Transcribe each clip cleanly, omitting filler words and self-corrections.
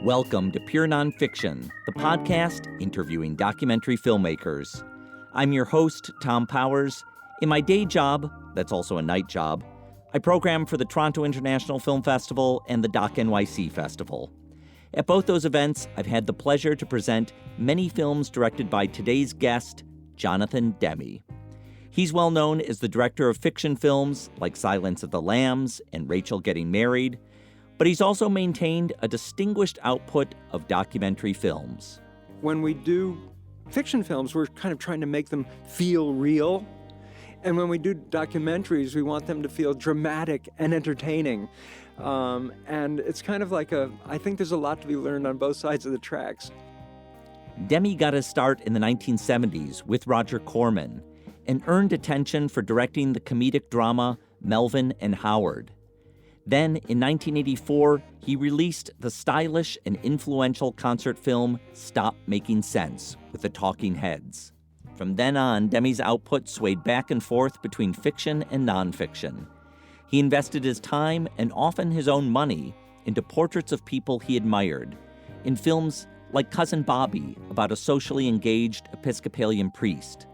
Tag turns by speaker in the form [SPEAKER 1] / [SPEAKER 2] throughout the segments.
[SPEAKER 1] Welcome to Pure Nonfiction, the podcast interviewing documentary filmmakers. I'm your host, Tom Powers. In my day job, that's also a night job, I program for the Toronto International Film Festival and the Doc NYC Festival. At both those events, I've had the pleasure to present many films directed by today's guest, Jonathan Demme. He's well known as the director of fiction films like Silence of the Lambs and Rachel Getting Married, but he's also maintained a distinguished output of documentary films.
[SPEAKER 2] When we do fiction films, we're kind of trying to make them feel real. And when we do documentaries, we want them to feel dramatic and entertaining. And it's kind of like I think there's a lot to be learned on both sides of the tracks.
[SPEAKER 1] Demme got his start in the 1970s with Roger Corman and earned attention for directing the comedic drama Melvin and Howard. Then, in 1984, he released the stylish and influential concert film Stop Making Sense with the Talking Heads. From then on, Demme's output swayed back and forth between fiction and nonfiction. He invested his time and often his own money into portraits of people he admired, in films like Cousin Bobby about a socially engaged Episcopalian priest,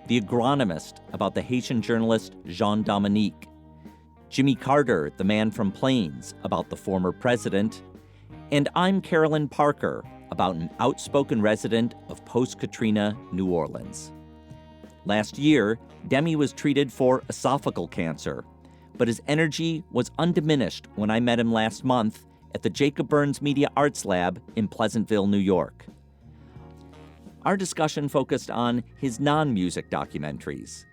[SPEAKER 1] The Agronomist about the Haitian journalist Jean Dominique, Jimmy Carter, the Man from Plains, about the former president, and I'm Carolyn Parker, about an outspoken resident of post-Katrina New Orleans. Last year, Demme was treated for esophageal cancer, but his energy was undiminished when I met him last month at the Jacob Burns Media Arts Lab in Pleasantville, New York. Our discussion focused on his non-music documentaries.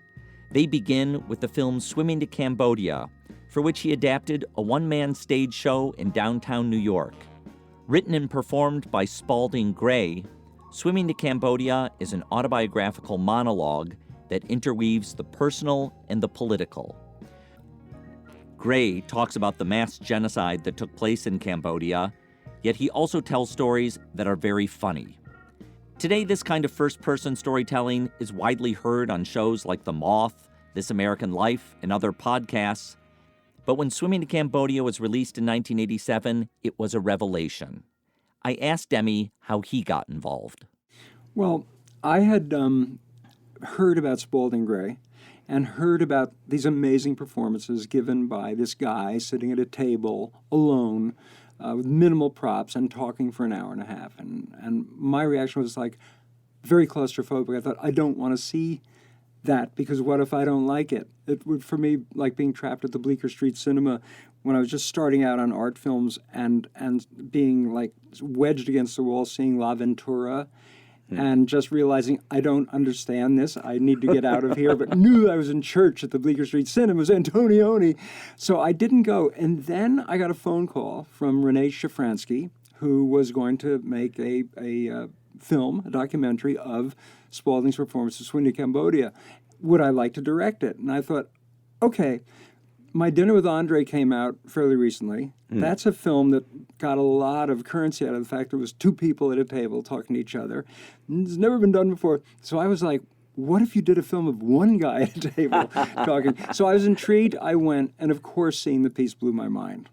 [SPEAKER 1] They begin with the film Swimming to Cambodia, for which he adapted a one-man stage show in downtown New York. Written and performed by Spalding Gray, Swimming to Cambodia is an autobiographical monologue that interweaves the personal and the political. Gray talks about the mass genocide that took place in Cambodia, yet he also tells stories that are very funny. Today, this kind of first-person storytelling is widely heard on shows like The Moth, This American Life, and other podcasts. But when Swimming to Cambodia was released in 1987, it was a revelation. I asked Demme how he got involved.
[SPEAKER 2] Well, I had heard about Spalding Gray and heard about these amazing performances given by this guy sitting at a table alone with minimal props and talking for an hour and a half. And my reaction was like very claustrophobic. I thought, I don't want to see that, because what if I don't like it? It would, for me, like being trapped at the Bleecker Street Cinema when I was just starting out on art films and being like wedged against the wall, seeing La Ventura, and just realizing I don't understand this. I need to get out of here, but knew I was in church at the Bleecker Street Cinema. It was Antonioni. So I didn't go. And then I got a phone call from Renee Shafransky, who was going to make a film, a documentary of Spalding's performance of Swimming to Cambodia. Would I like to direct it? And I thought, okay, My Dinner with Andre came out fairly recently. That's a film that got a lot of currency out of the fact there was two people at a table talking to each other. It's never been done before. So I was like, what if you did a film of one guy at a table talking? So I was intrigued. I went, and of course, seeing the piece blew my mind.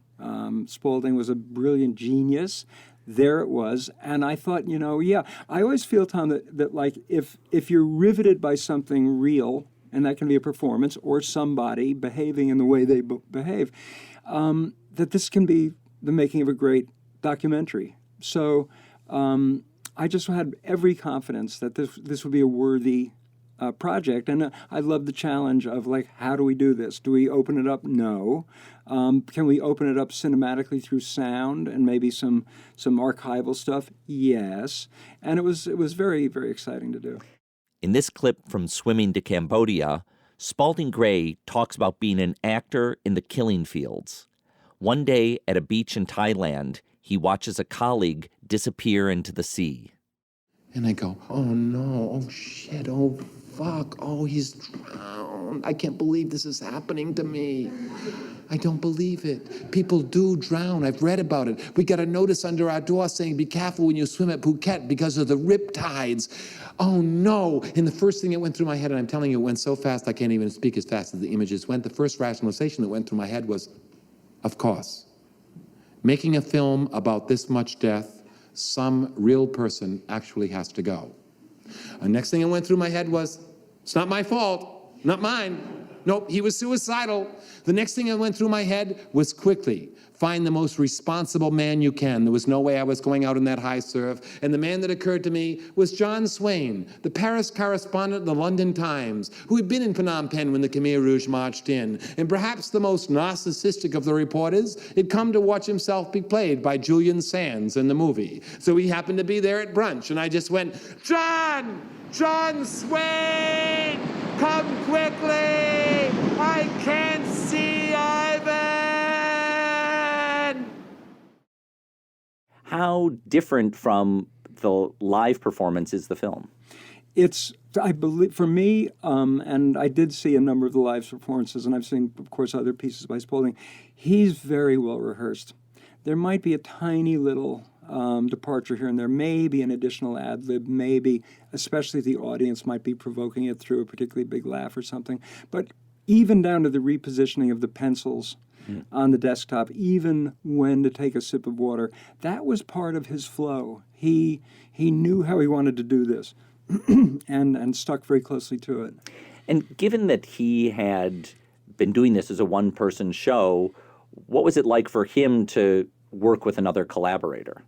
[SPEAKER 2] Spalding was a brilliant genius. There it was. And I thought, I always feel, Tom, that like if you're riveted by something real, and that can be a performance or somebody behaving in the way they behave, that this can be the making of a great documentary. So I just had every confidence that this would be a worthy project. And I love the challenge of, like, how do we do this? Do we open it up? No. Can we open it up cinematically through sound and maybe some archival stuff? Yes. And it was very, very exciting to do.
[SPEAKER 1] In this clip from Swimming to Cambodia, Spalding Gray talks about being an actor in the killing fields. One day at a beach in Thailand, he watches a colleague disappear into the sea.
[SPEAKER 3] And I go, oh no, oh shit, oh fuck, oh he's drowned. I can't believe this is happening to me. I don't believe it. People do drown. I've read about it. We got a notice under our door saying, be careful when you swim at Phuket because of the rip tides. Oh no. And the first thing that went through my head, and I'm telling you, it went so fast I can't even speak as fast as the images went. The first rationalization that went through my head was, of course. Making a film about this much death Some real person actually has to go. The next thing that went through my head was, it's not my fault, not mine. Nope, he was suicidal. The next thing that went through my head was quickly find the most responsible man you can. There was no way I was going out in that high surf. And the man that occurred to me was John Swain, the Paris correspondent of the London Times, who had been in Phnom Penh when the Khmer Rouge marched in. And perhaps the most narcissistic of the reporters had come to watch himself be played by Julian Sands in the movie. So he happened to be there at brunch, and I just went, John Swain, come quickly, I can't see Ivan.
[SPEAKER 1] How different from the live performance is the film?
[SPEAKER 2] It's, I believe, for me, and I did see a number of the live performances, and I've seen, of course, other pieces by Spalding. He's very well rehearsed. There might be a tiny little departure here and there, maybe an additional ad lib, maybe, especially the audience might be provoking it through a particularly big laugh or something. But even down to the repositioning of the pencils on the desktop, even when to take a sip of water, that was part of his flow. He knew how he wanted to do this and stuck very closely to it.
[SPEAKER 1] And given that he had been doing this as a one-person show, what was it like for him to work with another collaborator?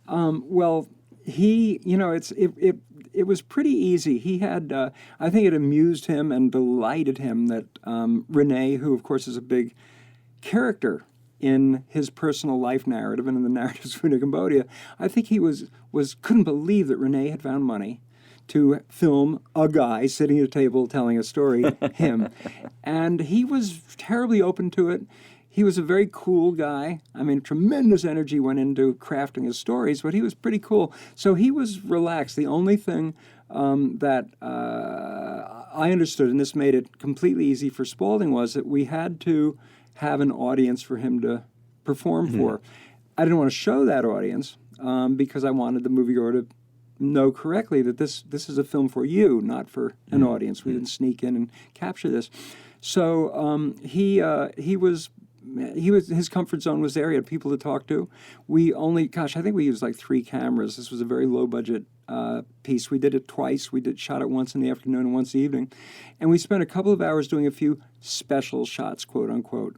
[SPEAKER 2] Well, it was pretty easy. He had, I think it amused him and delighted him that Renee, who of course is a big character in his personal life narrative and in the narratives of Cambodia, I think he couldn't believe that Renee had found money to film a guy sitting at a table telling a story, him. And he was terribly open to it. He was a very cool guy. I mean, tremendous energy went into crafting his stories, but he was pretty cool. So he was relaxed. The only thing that I understood, and this made it completely easy for Spalding, was that we had to have an audience for him to perform for. I didn't want to show that audience because I wanted the moviegoer to know correctly that this is a film for you, not for an audience. We didn't sneak in and capture this. So his comfort zone was there. He had people to talk to. I think we used like 3 cameras. This was a very low budget piece. We did it twice. Shot it once in the afternoon and once in the evening. And we spent a couple of hours doing a few special shots, quote unquote,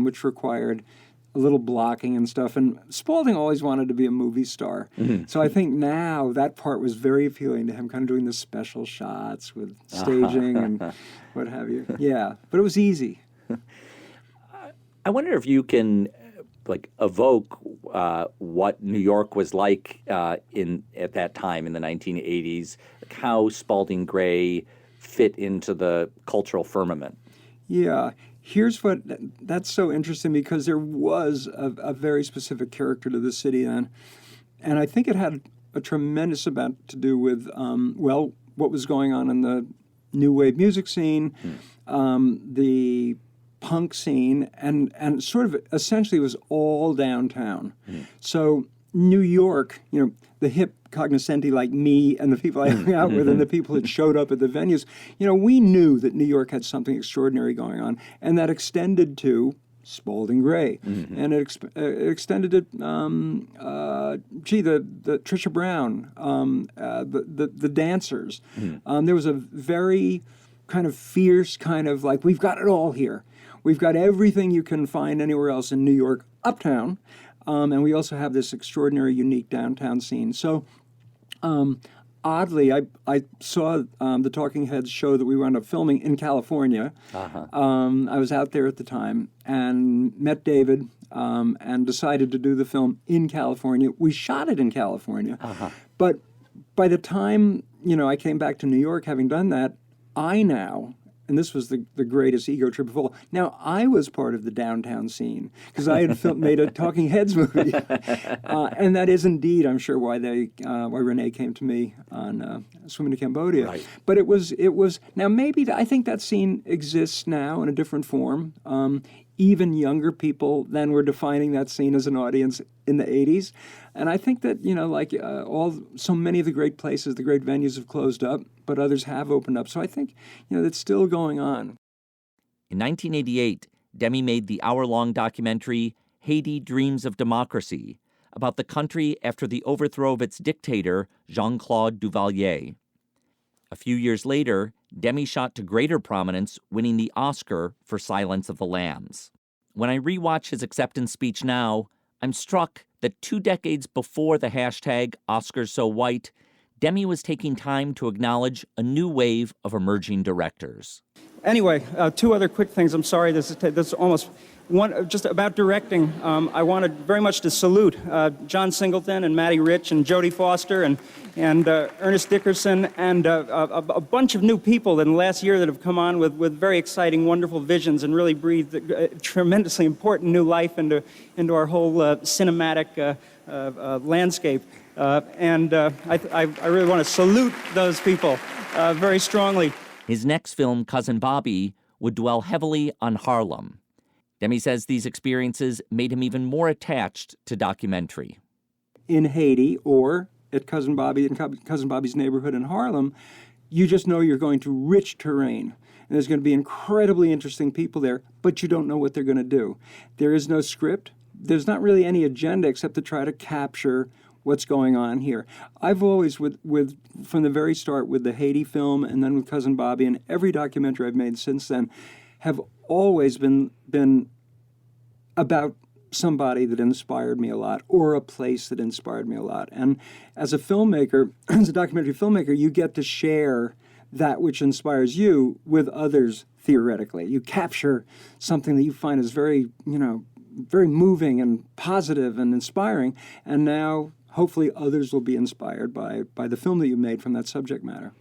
[SPEAKER 2] which required a little blocking and stuff. And Spalding always wanted to be a movie star. So I think now that part was very appealing to him, kind of doing the special shots with staging and what have you. Yeah, but it was easy.
[SPEAKER 1] I wonder if you can evoke what New York was like at that time in the 1980s, how Spalding Gray fit into the cultural firmament.
[SPEAKER 2] Yeah, that's so interesting because there was a very specific character to the city then, and I think it had a tremendous amount to do with what was going on in the new wave music scene, the punk scene, and sort of essentially was all downtown. So New York, the hip cognoscenti like me and the people I hung out with and the people that showed up at the venues, we knew that New York had something extraordinary going on, and that extended to Spalding Gray, and it extended to the Trisha Brown, the dancers. There was a very kind of fierce kind of like, we've got it all here. We've got everything you can find anywhere else in New York, uptown, and we also have this extraordinary, unique downtown scene. So, oddly, I saw the Talking Heads show that we wound up filming in California. I was out there at the time and met David and decided to do the film in California. We shot it in California, but by the time I came back to New York, having done that, and this was the greatest ego trip of all. Now, I was part of the downtown scene because I had made a Talking Heads movie. And that is indeed, I'm sure, why Renee came to me on Swimming to Cambodia.
[SPEAKER 1] Right.
[SPEAKER 2] But it was now maybe, I think that scene exists now in a different form. Even younger people then were defining that scene as an audience in the 80s. And I think that, so many of the great places, the great venues have closed up, but others have opened up. So I think, it's still going on.
[SPEAKER 1] In 1988, Demme made the hour-long documentary Haiti Dreams of Democracy about the country after the overthrow of its dictator, Jean-Claude Duvalier. A few years later, Demme shot to greater prominence, winning the Oscar for Silence of the Lambs. When I rewatch his acceptance speech now, I'm struck that 2 decades before the hashtag #OscarsSoWhite, Demme was taking time to acknowledge a new wave of emerging directors.
[SPEAKER 2] Anyway, 2 other quick things. I'm sorry, this is almost one just about directing. I wanted very much to salute John Singleton and Matty Rich and Jodie Foster and Ernest Dickerson and a bunch of new people in the last year that have come on with very exciting, wonderful visions and really breathed tremendously important new life into our whole cinematic landscape. I really want to salute those people very strongly.
[SPEAKER 1] His next film, Cousin Bobby, would dwell heavily on Harlem. Demme says these experiences made him even more attached to documentary.
[SPEAKER 2] In Haiti or at Cousin Bobby in Cousin Bobby's neighborhood in Harlem, you just know you're going to rich terrain. And there's going to be incredibly interesting people there, but you don't know what they're going to do. There is no script. There's not really any agenda except to try to capture what's going on here. I've always, from the very start with the Haiti film and then with Cousin Bobby and every documentary I've made since then, have always been about somebody that inspired me a lot or a place that inspired me a lot. And as a filmmaker, as a documentary filmmaker, you get to share that which inspires you with others theoretically. You capture something that you find is very moving and positive and inspiring, and now hopefully others will be inspired by the film that you made from that subject matter.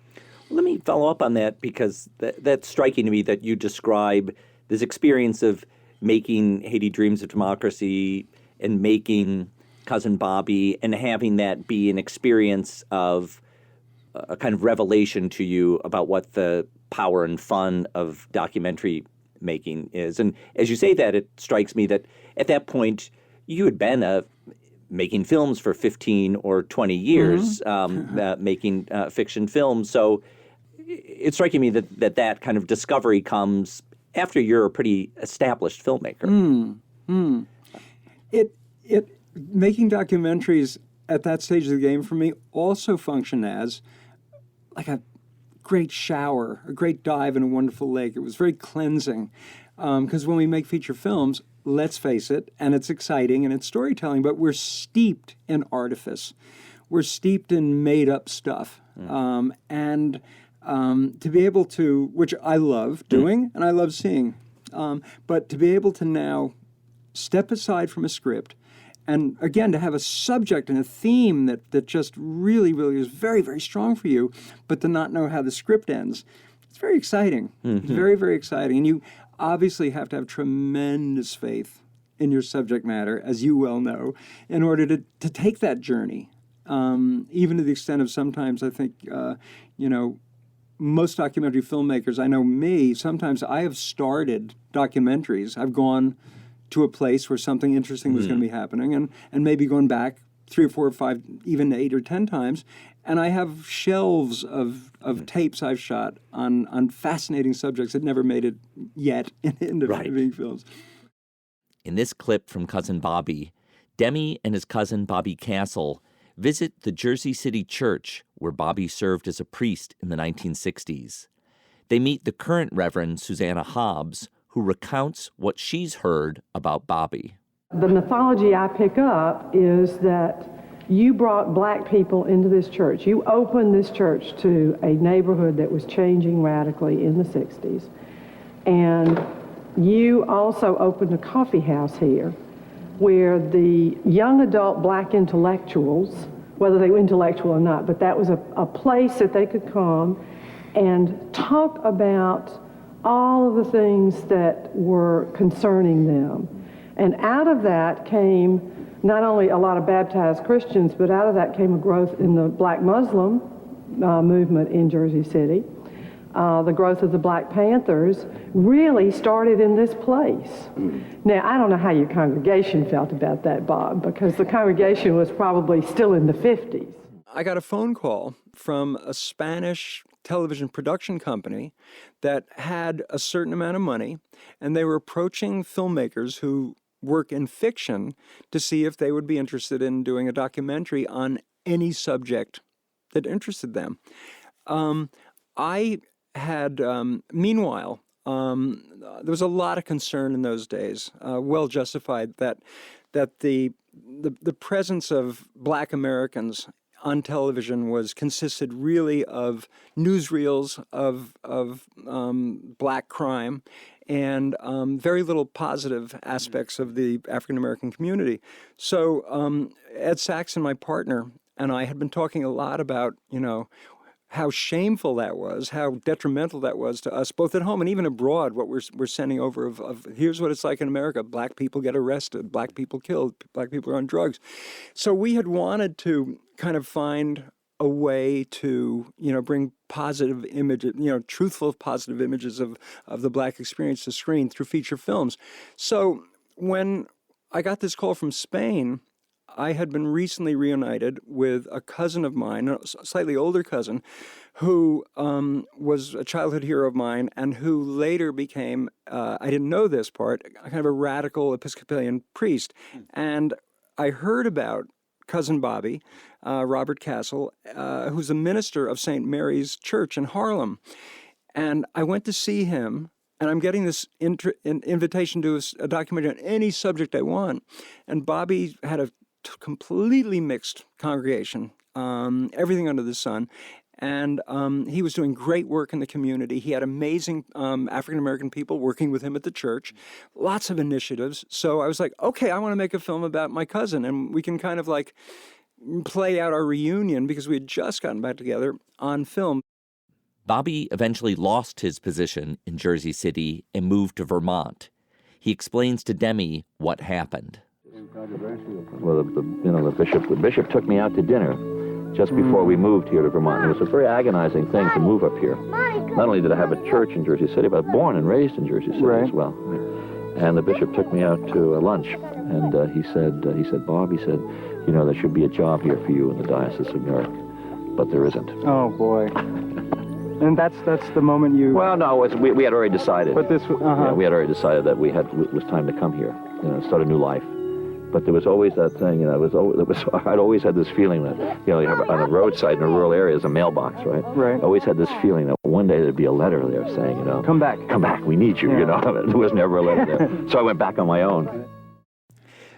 [SPEAKER 1] Let me follow up on that because that's striking to me that you describe this experience of making Haiti Dreams of Democracy and making Cousin Bobby and having that be an experience of a kind of revelation to you about what the power and fun of documentary making is. And as you say that, it strikes me that at that point you had been making films for 15 or 20 years, making fiction films. So it's striking me that kind of discovery comes after you're a pretty established filmmaker.
[SPEAKER 2] Making documentaries at that stage of the game for me also functioned as like a great shower, a great dive in a wonderful lake. It was very cleansing because when we make feature films, let's face it, and it's exciting and it's storytelling, but we're steeped in artifice. We're steeped in made-up stuff. To be able to, which I love doing and I love seeing, but to be able to now step aside from a script and, again, to have a subject and a theme that just really, really is very, very strong for you, but to not know how the script ends, it's very exciting. It's very, very exciting. And you obviously have to have tremendous faith in your subject matter, as you well know, in order to take that journey. Even to the extent of sometimes I think, most documentary filmmakers, I know me, sometimes I have started documentaries. I've gone to a place where something interesting was going to be happening and maybe gone back 3 or 4 or 5, even 8 or 10 times. And I have shelves of tapes I've shot on fascinating subjects that never made it yet into being films.
[SPEAKER 1] In this clip from Cousin Bobby, Demme and his cousin Bobby Castle visit the Jersey City church where Bobby served as a priest in the 1960s. They meet the current Reverend Susanna Hobbs, who recounts what she's heard about Bobby.
[SPEAKER 4] The mythology I pick up is that you brought black people into this church. You opened this church to a neighborhood that was changing radically in the 60s. And you also opened a coffee house here where the young adult black intellectuals, whether they were intellectual or not, but that was a place that they could come and talk about all of the things that were concerning them. And out of that came not only a lot of baptized Christians, but out of that came a growth in the black Muslim movement in Jersey City. The growth of the Black Panthers really started in this place. Now, I don't know how your congregation felt about that, Bob, because the congregation was probably still in the 50s.
[SPEAKER 2] I got a phone call from a Spanish television production company that had a certain amount of money, and they were approaching filmmakers who work in fiction to see if they would be interested in doing a documentary on any subject that interested them. I had, meanwhile, there was a lot of concern in those days, well justified, that the presence of Black Americans on television consisted really of newsreels of Black crime and very little positive aspects of the African American community. So Ed Saxon, my partner, and I had been talking a lot about, how shameful that was, how detrimental that was to us, both at home and even abroad, what we're sending over of here's what it's like in America. Black people get arrested, Black people killed, Black people are on drugs. So we had wanted to kind of find a way to, bring positive images, truthful, positive images of the Black experience to screen through feature films. So when I got this call from Spain, I had been recently reunited with a cousin of mine, a slightly older cousin, who was a childhood hero of mine and who later became, I didn't know this part, kind of a radical Episcopalian priest. And I heard about cousin Bobby, Robert Castle, who's a minister of St. Mary's Church in Harlem. And I went to see him. And I'm getting this invitation to a documentary on any subject I want. And Bobby had a completely mixed congregation, everything under the sun. And he was doing great work in the community. He had amazing African-American people working with him at the church, lots of initiatives. So I was like, okay, I want to make a film about my cousin. And we can kind of like play out our reunion because we had just gotten back together on film.
[SPEAKER 1] Bobby eventually lost his position in Jersey City and moved to Vermont. He explains to Demme what happened.
[SPEAKER 5] Well, the bishop took me out to dinner just before we moved here to Vermont. It was a very agonizing thing to move up here. Not only did I have a church in Jersey City, but born and raised in Jersey City as well. And the bishop took me out to lunch, and he said, Bob, he said, there should be a job here for you in the Diocese of Newark, but there isn't.
[SPEAKER 6] Oh boy. And that's the moment you...
[SPEAKER 5] Well, no, we had already decided.
[SPEAKER 6] But this...
[SPEAKER 5] Yeah, we had already decided that it was time to come here, start a new life. But there was always that thing, I'd always had this feeling that, you have on a roadside in a rural area is a mailbox, right?
[SPEAKER 6] Right.
[SPEAKER 5] I always had this feeling that one day there'd be a letter there saying,
[SPEAKER 6] come back,
[SPEAKER 5] we need you, There was never a letter there. So I went back on my own.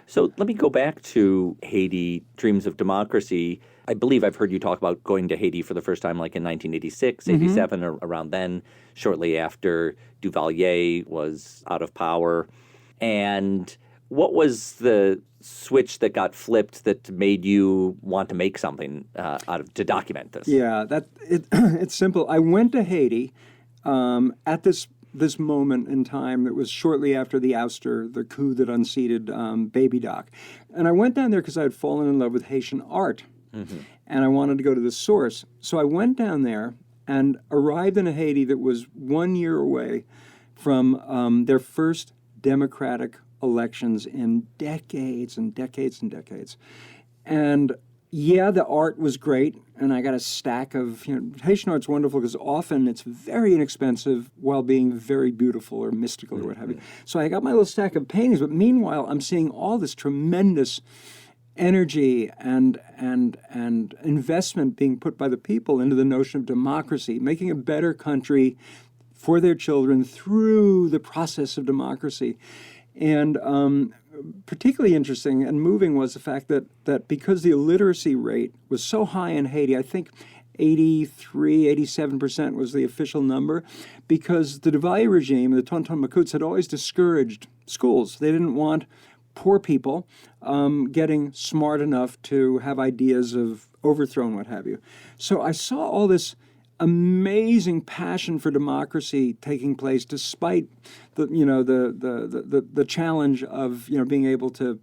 [SPEAKER 1] So let me go back to Haiti, Dreams of Democracy. I believe I've heard you talk about going to Haiti for the first time like in 1986, 87, or around then, shortly after Duvalier was out of power. And what was the switch that got flipped that made you want to make something to document this?
[SPEAKER 2] Yeah, it's simple. I went to Haiti at this moment in time that was shortly after the ouster, the coup that unseated Baby Doc. And I went down there because I had fallen in love with Haitian art. Mm-hmm. And I wanted to go to the source. So I went down there and arrived in a Haiti that was 1 year away from their first democratic elections in decades and decades and decades. And yeah, the art was great, and I got a stack of, Haitian art's wonderful because often it's very inexpensive while being very beautiful or mystical or what have you. So I got my little stack of paintings, but meanwhile, I'm seeing all this tremendous energy and investment being put by the people into the notion of democracy, making a better country for their children through the process of democracy. And particularly interesting and moving was the fact that because the illiteracy rate was so high in Haiti, I think 83, 87% was the official number, because the Duvalier regime, the Tonton Macoutes, had always discouraged schools. They didn't want poor people getting smart enough to have ideas of overthrow and what have you. So I saw all this amazing passion for democracy taking place, despite the challenge of being able to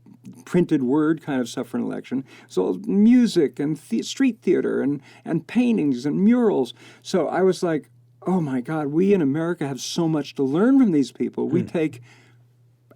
[SPEAKER 2] printed word kind of stuff for an election. So music and street theater and paintings and murals. So I was like, oh my God, we in America have so much to learn from these people. We take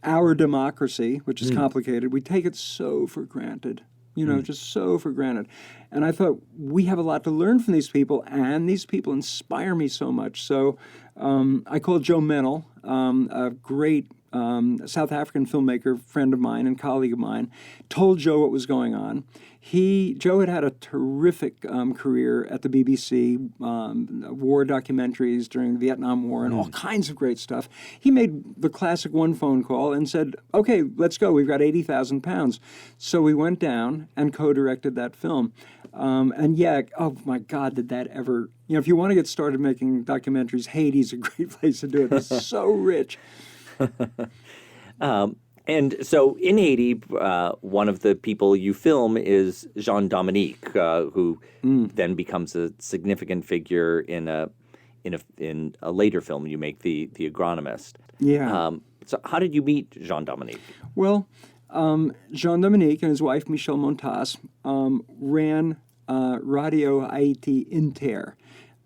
[SPEAKER 2] our democracy, which is complicated, we take it so for granted. Just so for granted. And I thought, we have a lot to learn from these people, and these people inspire me so much. So I called Joe Mennel, a great a South African filmmaker, friend of mine and colleague of mine, told Joe what was going on. Joe had a terrific career at the BBC, war documentaries during the Vietnam War and all kinds of great stuff. He made the classic one phone call and said, okay, let's go. We've got 80,000 pounds. So we went down and co-directed that film. And yeah, oh my God, did that ever, if you want to get started making documentaries, Haiti's a great place to do it. It's so rich.
[SPEAKER 1] And so in Haiti, one of the people you film is Jean Dominique, who then becomes a significant figure in a later film you make, The Agronomist.
[SPEAKER 2] Yeah.
[SPEAKER 1] So how did you meet Jean Dominique?
[SPEAKER 2] Well, Jean Dominique and his wife Michel Montas ran Radio Haiti Inter,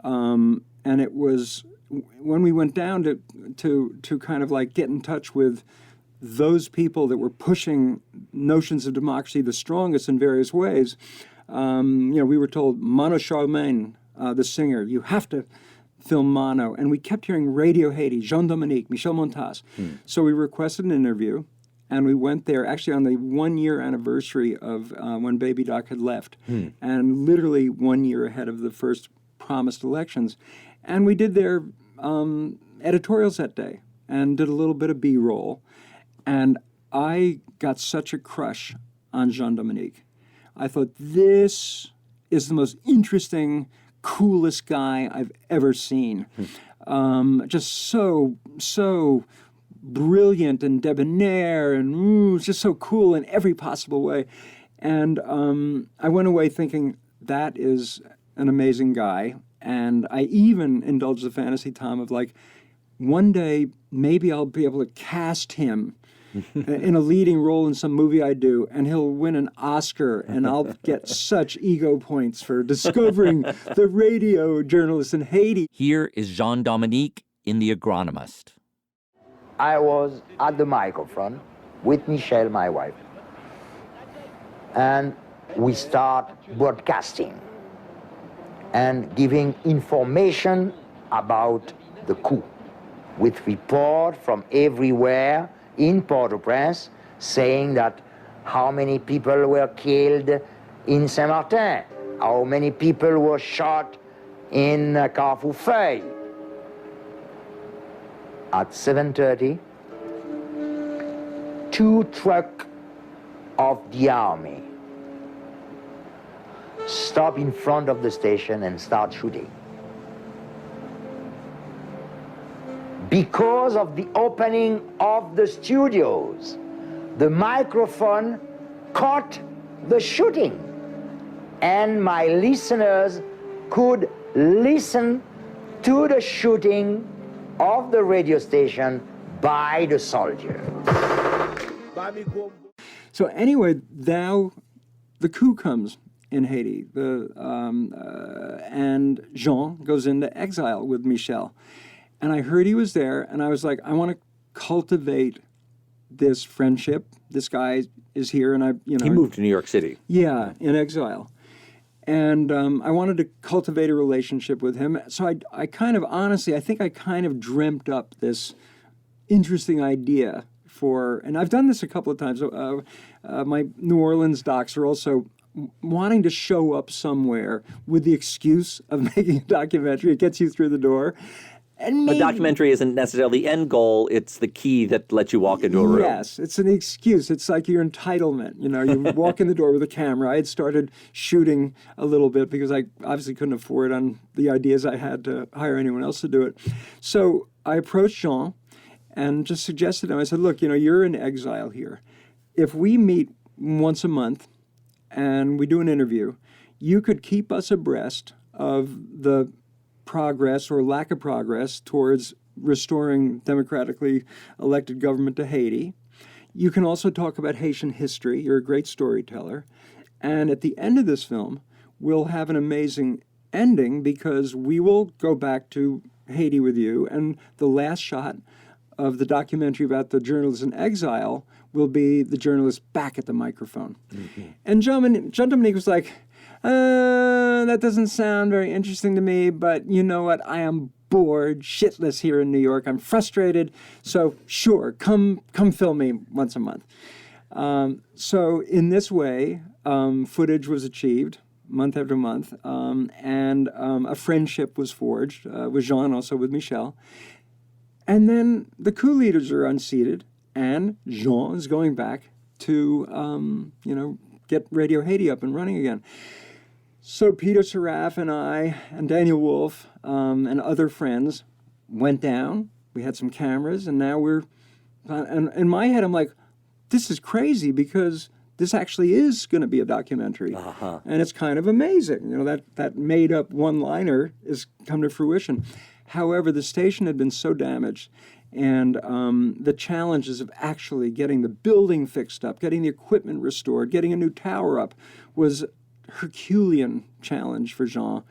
[SPEAKER 2] and it was when we went down to kind of like get in touch with those people that were pushing notions of democracy the strongest in various ways. We were told Mano Charlemagne, the singer, you have to film Mano, and we kept hearing Radio Haiti, Jean Dominique, Michel Montas. So we requested an interview. And we went there actually on the 1-year anniversary of when Baby Doc had left, and literally 1 year ahead of the first promised elections. And we did their editorials that day and did a little bit of B-roll. And I got such a crush on Jean Dominique. I thought, this is the most interesting, coolest guy I've ever seen. Just so brilliant and debonair and just so cool in every possible way. And I went away thinking, that is an amazing guy. And I even indulged the fantasy, Tom, of like, one day maybe I'll be able to cast him in a leading role in some movie I do, and he'll win an Oscar, and I'll get such ego points for discovering the radio journalist in Haiti.
[SPEAKER 1] Here is Jean Dominique in The Agronomist.
[SPEAKER 7] I was at the microphone with Michelle, my wife, and we start broadcasting and giving information about the coup with report from everywhere in Port-au-Prince saying that how many people were killed in Saint-Martin, how many people were shot in Carrefour-Feuille. At 7:30, 2 trucks of the army stop in front of the station and start shooting. Because of the opening of the studios, the microphone caught the shooting, and my listeners could listen to the shooting of the radio station by the soldier.
[SPEAKER 2] So anyway, now the coup comes in Haiti, and Jean goes into exile with Michel. And I heard he was there, and I was like, I want to cultivate this friendship. This guy is here, and
[SPEAKER 1] He moved to New York City.
[SPEAKER 2] Yeah, in exile. And I wanted to cultivate a relationship with him. So I kind of, honestly, I think I kind of dreamt up this interesting idea and I've done this a couple of times. My New Orleans docs are also wanting to show up somewhere with the excuse of making a documentary. It gets you through the door. And
[SPEAKER 1] A documentary isn't necessarily the end goal. It's the key that lets you walk into a room.
[SPEAKER 2] Yes, it's an excuse. It's like your entitlement. You walk in the door with a camera. I had started shooting a little bit because I obviously couldn't afford on the ideas I had to hire anyone else to do it. So I approached Jean and just suggested to him, I said, look, you're in exile here. If we meet once a month and we do an interview, you could keep us abreast of the progress or lack of progress towards restoring democratically elected government to Haiti. You can also talk about Haitian history. You're a great storyteller. And at the end of this film, we'll have an amazing ending because we will go back to Haiti with you. And the last shot of the documentary about the journalists in exile will be the journalist back at the microphone. Mm-hmm. And Jean Dominique was like, that doesn't sound very interesting to me, but you know what? I am bored shitless here in New York. I'm frustrated. So sure, come film me once a month. So in this way, footage was achieved month after month, and a friendship was forged with Jean, also with Michel. And then the coup leaders are unseated, and Jean is going back to, get Radio Haiti up and running again. So Peter Seraf and I and Daniel Wolf and other friends went down. We had some cameras, and now we're... And in my head, I'm like, this is crazy because this actually is going to be a documentary. Uh-huh. And it's kind of amazing. That made-up one-liner has come to fruition. However, the station had been so damaged, and the challenges of actually getting the building fixed up, getting the equipment restored, getting a new tower up was Herculean challenge for Jean.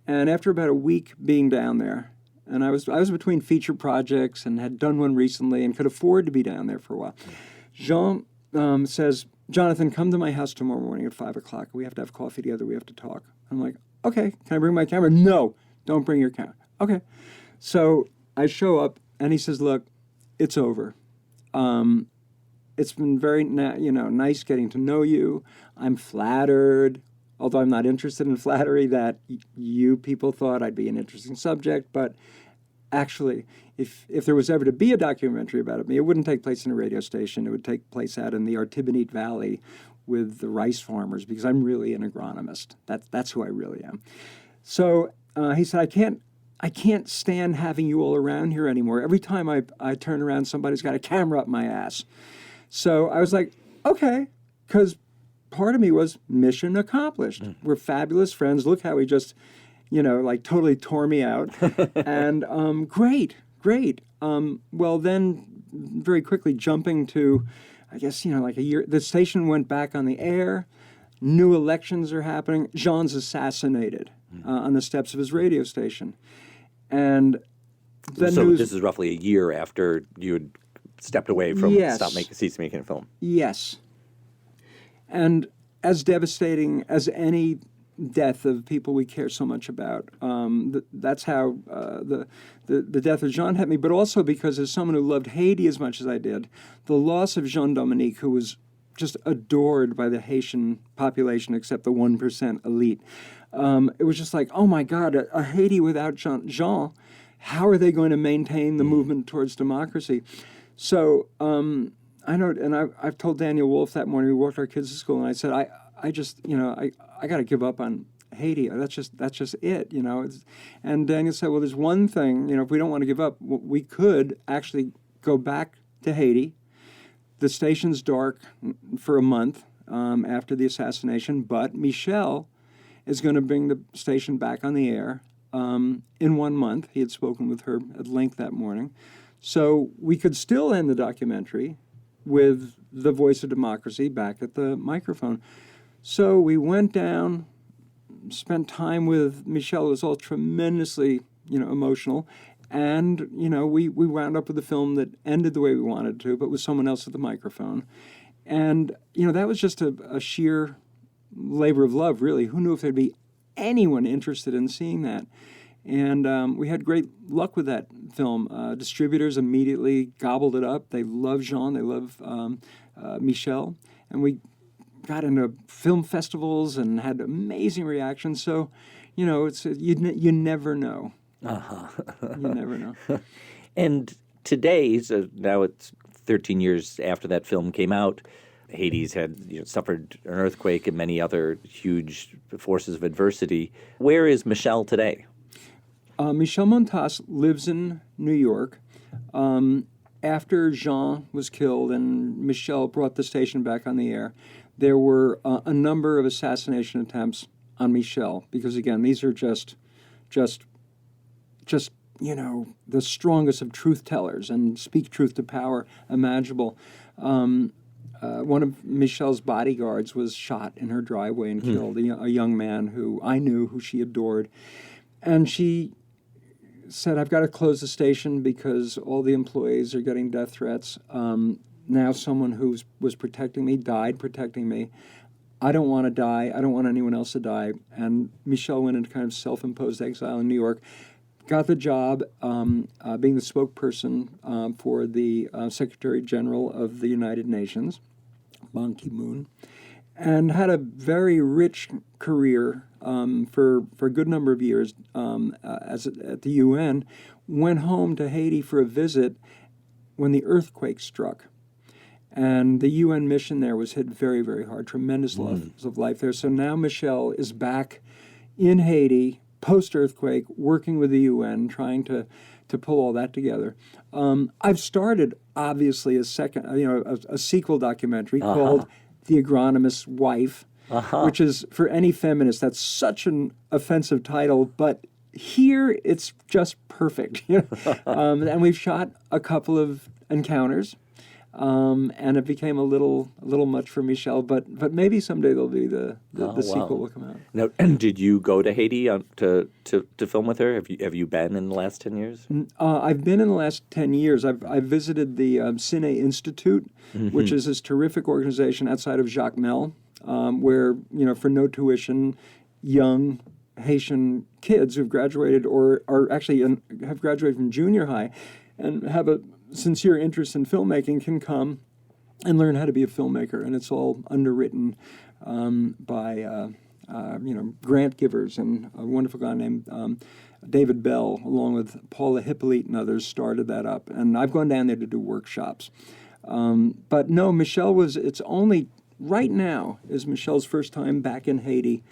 [SPEAKER 2] And after about a week being down there, and I was between feature projects and had done one recently and could afford to be down there for a while, Jean says, Jonathan, come to my house tomorrow morning at 5 o'clock. We have to have coffee together. We have to talk. I'm like, okay, can I bring my camera? No, don't bring your camera. Okay. So I show up, and he says, look, it's over. It's been very nice getting to know you. I'm flattered, although I'm not interested in flattery, that you people thought I'd be an interesting subject. But actually, if there was ever to be a documentary about me, it wouldn't take place in a radio station. It would take place out in the Artibonite Valley with the rice farmers, because I'm really an agronomist. That's who I really am. So he said, I can't stand having you all around here anymore. Every time I turn around, somebody's got a camera up my ass. So I was like, okay, because part of me was mission accomplished. We're fabulous friends. Look how he just, totally tore me out. And great. Well, then very quickly jumping to, I guess, like a year, the station went back on the air. New elections are happening. Jean's assassinated on the steps of his radio station. And the news...
[SPEAKER 1] this is roughly a year after you had stepped away from ceased making a film. Yes.
[SPEAKER 2] And as devastating as any death of people we care so much about, that's how the death of Jean hit me, but also because as someone who loved Haiti as much as I did, the loss of Jean Dominique, who was just adored by the Haitian population except the 1% elite, it was just like, oh my God, a Haiti without Jean, how are they going to maintain the movement towards democracy? So I know, and I've told Daniel Wolf that morning, we walked our kids to school, and I said, I just, I got to give up on Haiti. That's just it, And Daniel said, well, there's one thing, if we don't want to give up, we could actually go back to Haiti. The station's dark for a month after the assassination, but Michel is going to bring the station back on the air in 1 month. He had spoken with her at length that morning. So we could still end the documentary with the voice of democracy back at the microphone. So we went down, spent time with Michel. It was all tremendously, emotional. And, we wound up with a film that ended the way we wanted to, but with someone else at the microphone. And, that was just a sheer labor of love, really. Who knew if there'd be anyone interested in seeing that? And we had great luck with that film. Distributors immediately gobbled it up. They love Jean. They love Michel. And we got into film festivals and had amazing reactions. So, it's you never know. Uh-huh. You never know.
[SPEAKER 1] And today, so now it's 13 years after that film came out, Haiti's had suffered an earthquake and many other huge forces of adversity. Where is Michel today?
[SPEAKER 2] Michel Montas lives in New York. After Jean was killed and Michel brought the station back on the air, there were a number of assassination attempts on Michel, because again, these are just the strongest of truth tellers and speak truth to power imaginable. One of Michel's bodyguards was shot in her driveway and killed, a young man who I knew, who she adored. And she said, I've got to close the station because all the employees are getting death threats. Now someone who was protecting me died protecting me. I don't want to die. I don't want anyone else to die. And Michel went into kind of self-imposed exile in New York. got the job being the spokesperson for the Secretary General of the United Nations, Ban Ki-moon, and had a very rich career for a good number of years at the UN. Went home to Haiti for a visit when the earthquake struck. And the UN mission there was hit very, very hard, tremendous loss of life there. So now Michelle is back in Haiti, post-earthquake, working with the UN, trying to pull all that together. I've started, obviously, a sequel documentary called The Agronomist's Wife, which is, for any feminist, that's such an offensive title, but here it's just perfect. And we've shot a couple of encounters. And it became a little much for Michelle, but maybe someday there'll be the sequel will come out.
[SPEAKER 1] Now, did you go to Haiti to film with her? Have you been in the last 10 years?
[SPEAKER 2] I've been in the last 10 years. I've visited the Cine Institute, which is this terrific organization outside of Jacmel, where for no tuition, young Haitian kids who've graduated or are actually have graduated from junior high and have a sincere interest in filmmaking can come and learn how to be a filmmaker, and it's all underwritten by grant givers, and a wonderful guy named David Bell, along with Paula Hippolyte and others, started that up. And I've gone down there to do workshops. But no, it's only right now is Michelle's first time back in Haiti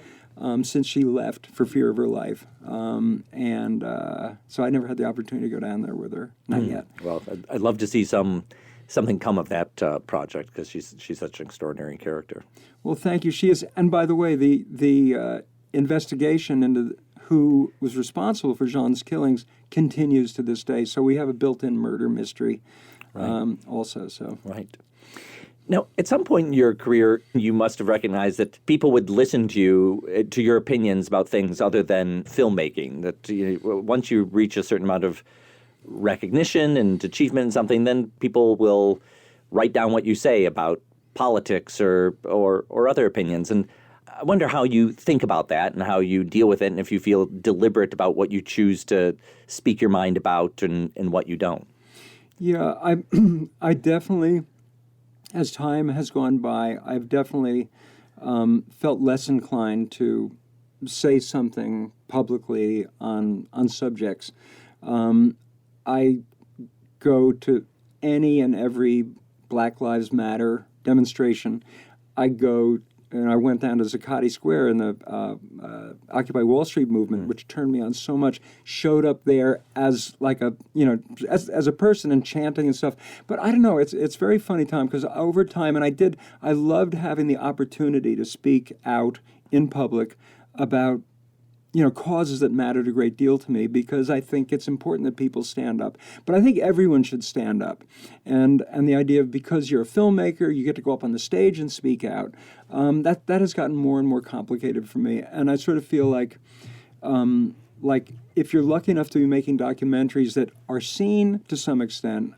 [SPEAKER 2] since she left for fear of her life. So I never had the opportunity to go down there with her. Not yet.
[SPEAKER 1] Well, I'd love to see something come of that project, because she's such an extraordinary character.
[SPEAKER 2] Well, thank you. She is. And by the way, the investigation into who was responsible for Jean's killings continues to this day. So we have a built-in murder mystery also. So
[SPEAKER 1] Right. Now, at some point in your career, you must have recognized that people would listen to you, to your opinions about things other than filmmaking. That once you reach a certain amount of recognition and achievement in something, then people will write down what you say about politics or other opinions. And I wonder how you think about that and how you deal with it, and if you feel deliberate about what you choose to speak your mind about and what you don't.
[SPEAKER 2] Yeah, I definitely, as time has gone by, I've definitely felt less inclined to say something publicly on subjects. I go to any and every Black Lives Matter demonstration. I went down to Zuccotti Square in the Occupy Wall Street movement, which turned me on so much. Showed up there as like as a person and chanting and stuff. But I don't know. It's very funny, Tom, because over time, and I loved having the opportunity to speak out in public about causes that mattered a great deal to me, because I think it's important that people stand up. But I think everyone should stand up. And the idea of, because you're a filmmaker, you get to go up on the stage and speak out, that has gotten more and more complicated for me. And I sort of feel like if you're lucky enough to be making documentaries that are seen to some extent,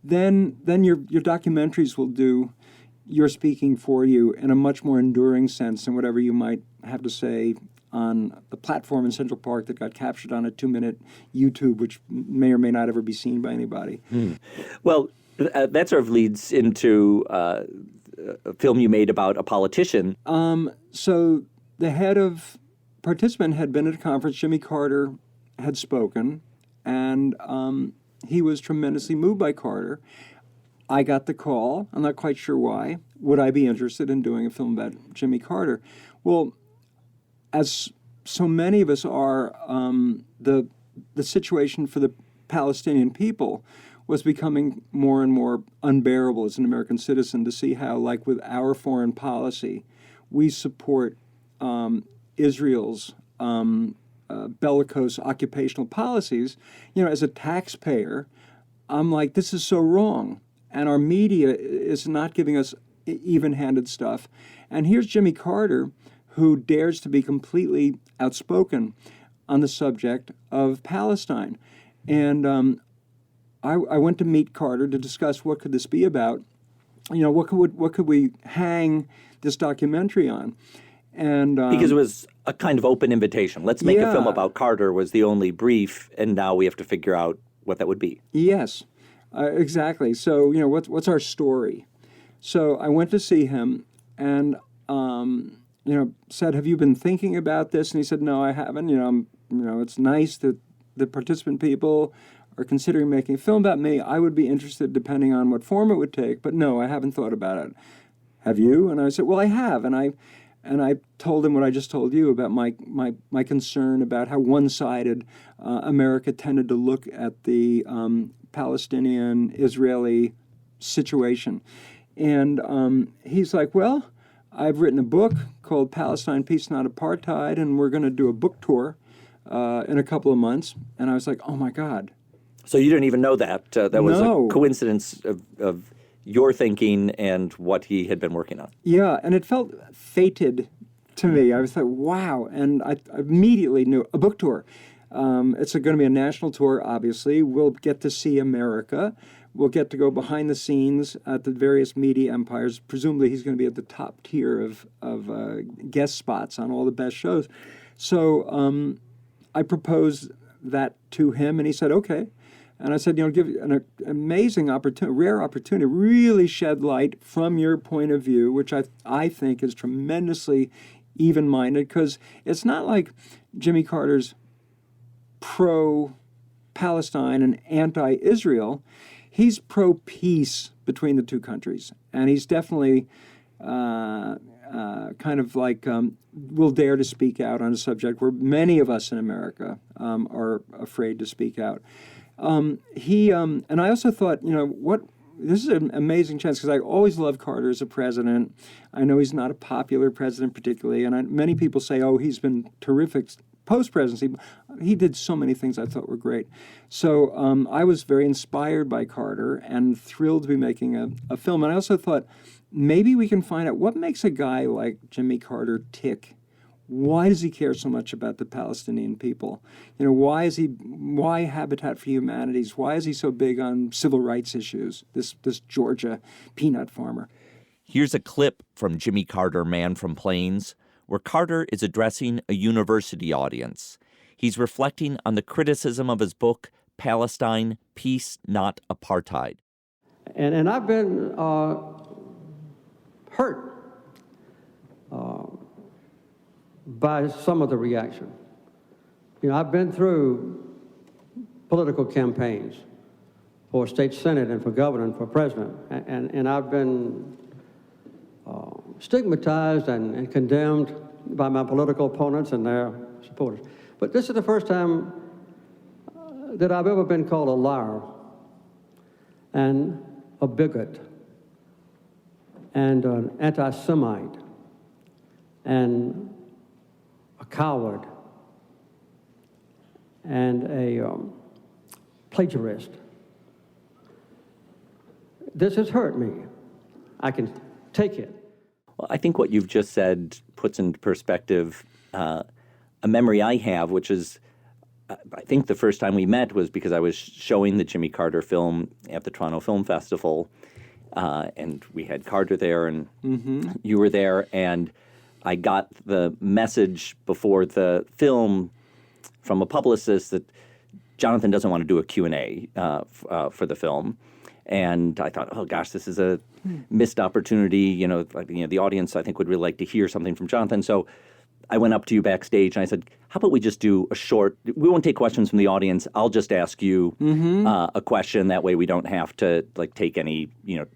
[SPEAKER 2] then your documentaries will do your speaking for you in a much more enduring sense than whatever you might have to say on the platform in Central Park that got captured on a 2-minute YouTube, which may or may not ever be seen by anybody.
[SPEAKER 1] Well, that sort of leads into a film you made about a politician.
[SPEAKER 2] So the head of participant had been at a conference. Jimmy Carter had spoken, and he was tremendously moved by Carter. I got the call. I'm not quite sure why. Would I be interested in doing a film about Jimmy Carter? Well, as so many of us are, the situation for the Palestinian people was becoming more and more unbearable as an American citizen, to see how, like with our foreign policy, we support Israel's bellicose occupational policies. As a taxpayer, I'm like, this is so wrong. And our media is not giving us even-handed stuff. And here's Jimmy Carter, who dares to be completely outspoken on the subject of Palestine. And I went to meet Carter to discuss what could this be about. What could we hang this documentary on? And
[SPEAKER 1] because it was a kind of open invitation. Let's make a film
[SPEAKER 2] Yeah.
[SPEAKER 1] about Carter was the only brief, and now we have to figure out what that would be.
[SPEAKER 2] Yes, exactly. So, what's our story? So I went to see him and, said, have you been thinking about this? And he said, no, I haven't. It's nice that the participant people are considering making a film about me. I would be interested depending on what form it would take, but no, I haven't thought about it. Have you? And I said, well, I have. And I told him what I just told you about my concern about how one-sided America tended to look at the Palestinian-Israeli situation. And he's like, well, I've written a book called Palestine, Peace, Not Apartheid, and we're going to do a book tour in a couple of months. And I was like, oh, my God.
[SPEAKER 1] So you didn't even know that. That was
[SPEAKER 2] No.
[SPEAKER 1] a coincidence of your thinking and what he had been working on.
[SPEAKER 2] Yeah, and it felt fated to me. I was like, wow. And I immediately knew a book tour. It's going to be a national tour, obviously. We'll get to see America. We'll get to go behind the scenes at the various media empires. Presumably he's going to be at the top tier of guest spots on all the best shows. So I proposed that to him, and he said, okay. And I said, give an amazing opportunity, rare opportunity, really shed light from your point of view, which I think is tremendously even-minded, because it's not like Jimmy Carter's pro-Palestine and anti-Israel. He's pro-peace between the two countries, and he's definitely kind of like will dare to speak out on a subject where many of us in America are afraid to speak out. And I also thought, this is an amazing chance, because I always loved Carter as a president. I know he's not a popular president particularly, and many people say, oh, he's been terrific post-presidency. He did so many things I thought were great. So I was very inspired by Carter and thrilled to be making a film. And I also thought, maybe we can find out what makes a guy like Jimmy Carter tick. Why does he care so much about the Palestinian people? Why Habitat for Humanities? Why is he so big on civil rights issues, this Georgia peanut farmer?
[SPEAKER 1] Here's a clip from Jimmy Carter, Man from Plains, where Carter is addressing a university audience. He's reflecting on the criticism of his book, Palestine, Peace, Not Apartheid.
[SPEAKER 8] And I've been hurt by some of the reaction. I've been through political campaigns for state senate and for governor and for president, and I've been stigmatized and condemned by my political opponents and their supporters. But this is the first time that I've ever been called a liar and a bigot and an anti-Semite and a coward and a plagiarist. This has hurt me. I can take it.
[SPEAKER 1] Well, I think what you've just said puts into perspective a memory I have, which is, I think the first time we met was because I was showing the Jimmy Carter film at the Toronto Film Festival, and we had Carter there, and you were there, and I got the message before the film from a publicist that Jonathan doesn't want to do a Q&A for the film. And I thought, oh gosh, this is a missed opportunity. The audience, I think, would really like to hear something from Jonathan. So I went up to you backstage and I said, how about we just do a short, we won't take questions from the audience. I'll just ask you a question. That way we don't have to take any,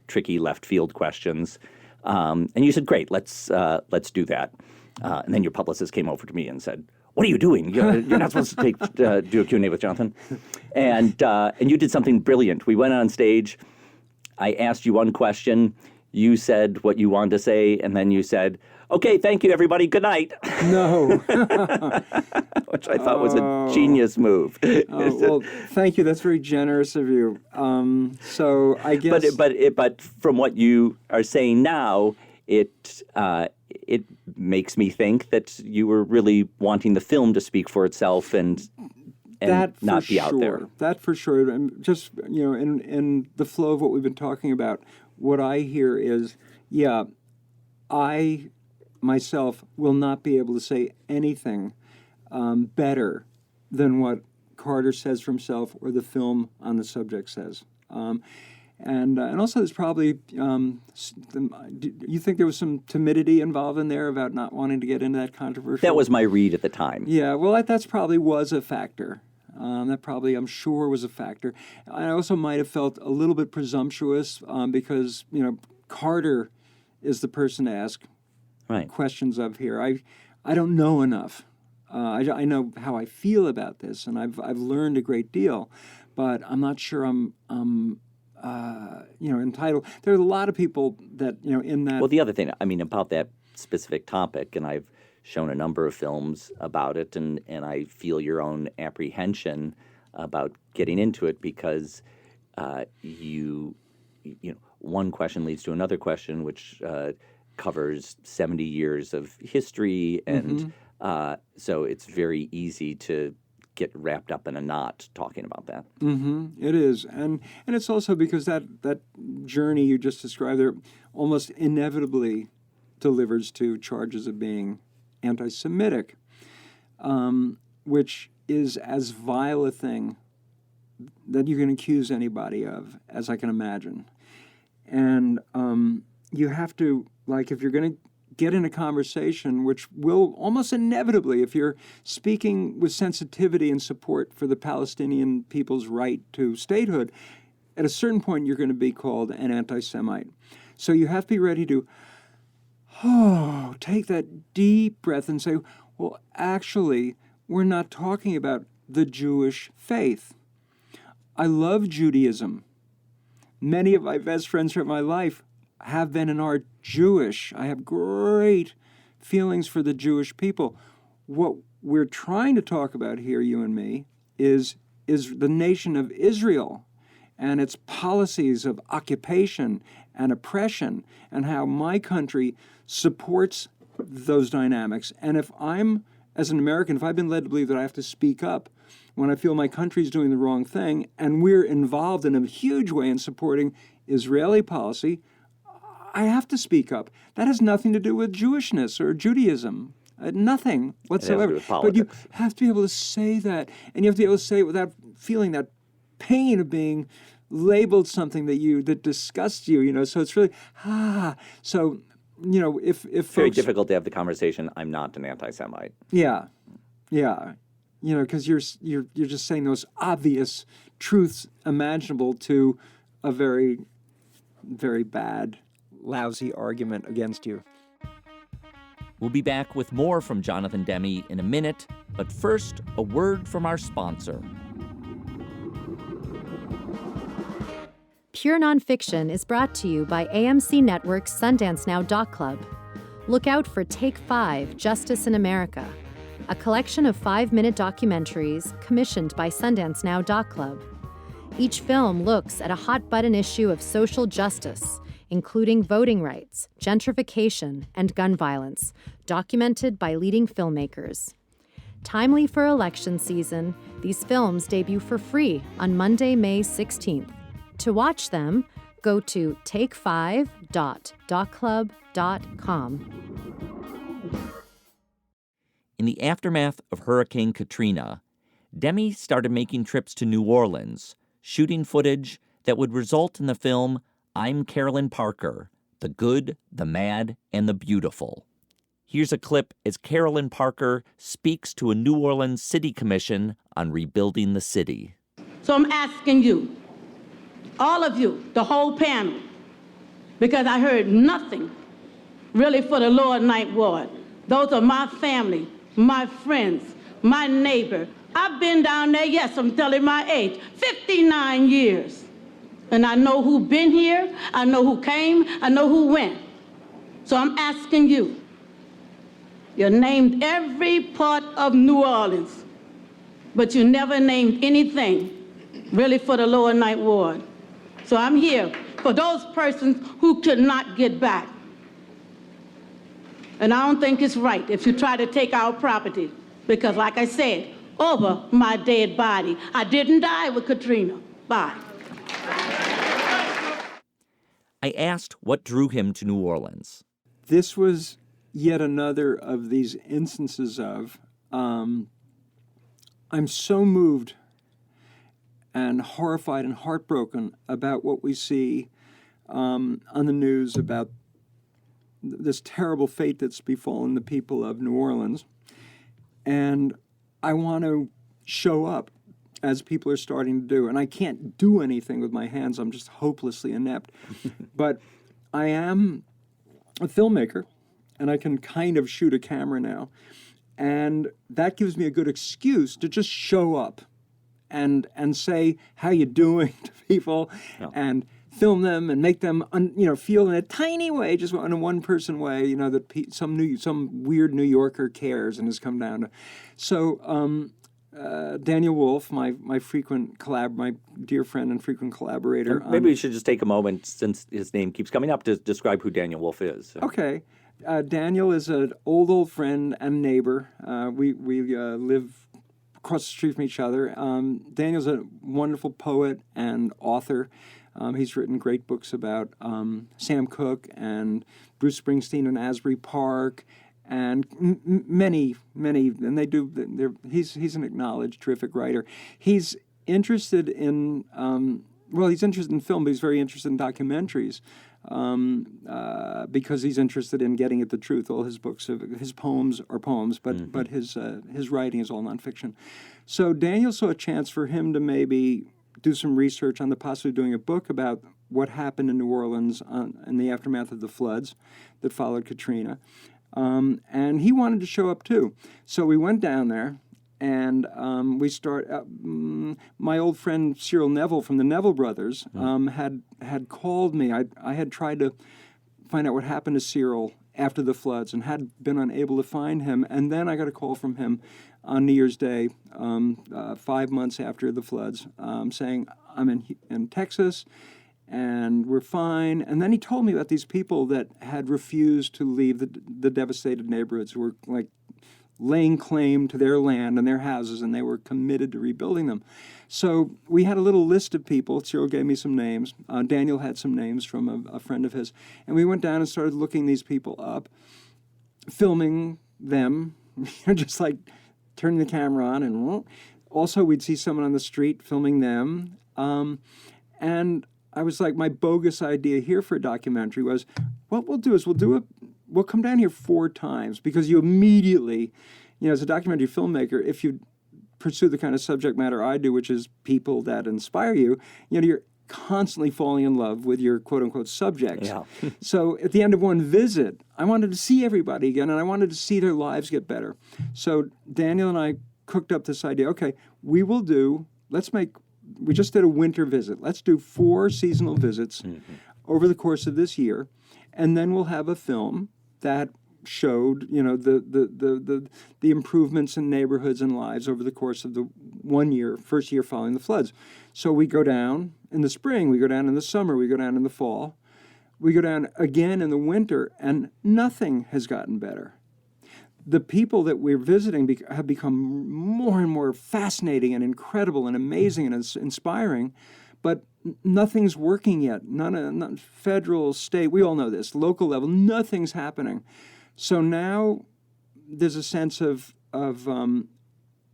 [SPEAKER 1] tricky left field questions. And you said, great, let's do that. And then your publicist came over to me and said, what are you doing? You're not supposed to do a Q&A with Jonathan. And you did something brilliant. We went on stage. I asked you one question. You said what you wanted to say, and then you said, okay, thank you, everybody. Good night.
[SPEAKER 2] No.
[SPEAKER 1] Which I thought was a genius move.
[SPEAKER 2] Well, thank you. That's very generous of you. So I guess...
[SPEAKER 1] But from what you are saying now, it makes me think that you were really wanting the film to speak for itself and not be out there.
[SPEAKER 2] That for sure. And just, in the flow of what we've been talking about, what I hear is, I myself will not be able to say anything better than what Carter says for himself or the film on the subject says. And also there's probably, you think there was some timidity involved in there about not wanting to get into that controversial?
[SPEAKER 1] That was my read at the time.
[SPEAKER 2] Yeah, well, that's probably was a factor. That probably, I'm sure, was a factor. I also might have felt a little bit presumptuous because, Carter is the person to ask questions of here. I don't know enough. I know how I feel about this, and I've learned a great deal, but I'm not sure I'm entitled. There are a lot of people that, in that...
[SPEAKER 1] Well, the other thing, about that specific topic, and I've shown a number of films about it, and I feel your own apprehension about getting into it because one question leads to another question, which covers 70 years of history, and so it's very easy to get wrapped up in a knot talking about that.
[SPEAKER 2] It is, and it's also because that journey you just described there almost inevitably delivers to charges of being anti-Semitic, which is as vile a thing that you can accuse anybody of as I can imagine. And you have to, if you're going to get in a conversation, which will almost inevitably, if you're speaking with sensitivity and support for the Palestinian people's right to statehood, at a certain point you're going to be called an anti-Semite. So you have to be ready to take that deep breath and say, well, actually, we're not talking about the Jewish faith. I love Judaism. Many of my best friends from my life have been and are Jewish. I have great feelings for the Jewish people. What we're trying to talk about here, you and me, is the nation of Israel and its policies of occupation and oppression and how my country supports those dynamics. And if I'm, as an American, if I've been led to believe that I have to speak up when I feel my country's doing the wrong thing, and we're involved in a huge way in supporting Israeli policy, I have to speak up. That has nothing to do with Jewishness or Judaism. Nothing whatsoever. But you have to be able to say that, and you have to be able to say it without feeling that pain of being labeled something that disgusts you. So it's really So, if
[SPEAKER 1] it's
[SPEAKER 2] folks,
[SPEAKER 1] very difficult to have the conversation. I'm not an anti-Semite.
[SPEAKER 2] Yeah. Because you're just saying those obvious truths imaginable to a very, very bad, lousy argument against you.
[SPEAKER 1] We'll be back with more from Jonathan Demme in a minute, but first, a word from our sponsor.
[SPEAKER 9] Pure Nonfiction is brought to you by AMC Network's Sundance Now Doc Club. Look out for Take 5, Justice in America, a collection of 5-minute documentaries commissioned by Sundance Now Doc Club. Each film looks at a hot-button issue of social justice, including voting rights, gentrification, and gun violence, documented by leading filmmakers. Timely for election season, these films debut for free on Monday, May 16th. To watch them, go to take5.docclub.com.
[SPEAKER 1] In the aftermath of Hurricane Katrina, Demme started making trips to New Orleans, shooting footage that would result in the film I'm Carolyn Parker, The Good, the Mad, and the Beautiful. Here's a clip as Carolyn Parker speaks to a New Orleans City Commission on rebuilding the city.
[SPEAKER 10] So I'm asking you, all of you, the whole panel, because I heard nothing really for the Lower Ninth Ward. Those are my family, my friends, my neighbor. I've been down there, yes, I'm telling my age, 59 years. And I know who been here, I know who came, I know who went. So I'm asking you, you named every part of New Orleans, but you never named anything really for the Lower Ninth Ward. So I'm here for those persons who could not get back. And I don't think it's right if you try to take our property, because like I said, over my dead body. I didn't die with Katrina. Bye.
[SPEAKER 1] I asked what drew him to New Orleans.
[SPEAKER 2] This was yet another of these instances of, I'm so moved and horrified and heartbroken about what we see on the news about this terrible fate that's befallen the people of New Orleans. And I want to show up, as people are starting to do. And I can't do anything with my hands. I'm just hopelessly inept. But I am a filmmaker, and I can kind of shoot a camera now. And that gives me a good excuse to just show up and say, how you doing to people, and film them and make them feel in a tiny way, just in a one-person way, that some weird New Yorker cares and has come down to. So Daniel Wolfe, my dear friend and frequent collaborator.
[SPEAKER 1] And maybe we should just take a moment, since his name keeps coming up, to describe who Daniel Wolfe is.
[SPEAKER 2] Okay. Daniel is an old friend and neighbor. We live across the street from each other. Daniel's a wonderful poet and author. He's written great books about Sam Cooke and Bruce Springsteen and Asbury Park, and many, and they do. He's an acknowledged, terrific writer. He's interested in he's interested in film, but he's very interested in documentaries because he's interested in getting at the truth. All his books, his poems are poems, but his writing is all nonfiction. So Daniel saw a chance for him to maybe do some research on the possibility of doing a book about what happened in New Orleans in the aftermath of the floods that followed Katrina. And he wanted to show up too. So we went down there, and my old friend Cyril Neville from the Neville Brothers had called me. I had tried to find out what happened to Cyril after the floods and had been unable to find him. And then I got a call from him on New Year's Day, 5 months after the floods, saying, I'm in Texas, and we're fine. And then he told me about these people that had refused to leave the devastated neighborhoods, who were like laying claim to their land and their houses, and they were committed to rebuilding them. So we had a little list of people. Cyril gave me some names. Daniel had some names from a friend of his. And we went down and started looking these people up, filming them, just like turning the camera on. And also we'd see someone on the street, filming them. And I was like, my bogus idea here for a documentary was, what we'll do is we'll come down here 4 times, because you immediately, as a documentary filmmaker, if you pursue the kind of subject matter I do, which is people that inspire you, you're constantly falling in love with your quote-unquote subjects. Yeah. So at the end of one visit, I wanted to see everybody again, and I wanted to see their lives get better. So Daniel and I cooked up this idea. Okay, we just did a winter visit. Let's do 4 seasonal visits over the course of this year, and then we'll have a film that showed, the improvements in neighborhoods and lives over the course of the first year following the floods. So we go down in the spring, we go down in the summer, we go down in the fall, we go down again in the winter, and nothing has gotten better. The people that we're visiting have become more and more fascinating and incredible and amazing and inspiring, but nothing's working yet. None federal, state, we all know this, local level, nothing's happening. So now there's a sense of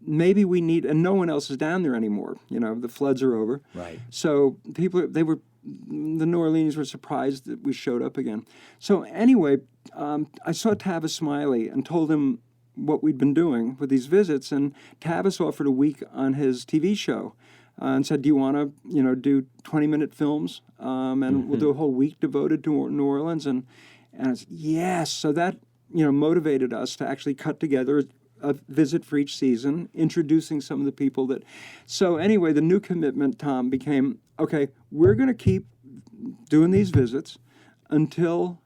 [SPEAKER 2] maybe we need, and no one else is down there anymore. The floods are over.
[SPEAKER 1] Right.
[SPEAKER 2] So the New Orleans were surprised that we showed up again. So anyway, I saw Tavis Smiley and told him what we'd been doing with these visits, and Tavis offered a week on his TV show and said, do you want to, do 20-minute films? And we'll do a whole week devoted to New Orleans. And I said, yes. So that, motivated us to actually cut together a visit for each season, introducing some of the people that. So anyway, the new commitment, Tom, became, okay, we're going to keep doing these visits until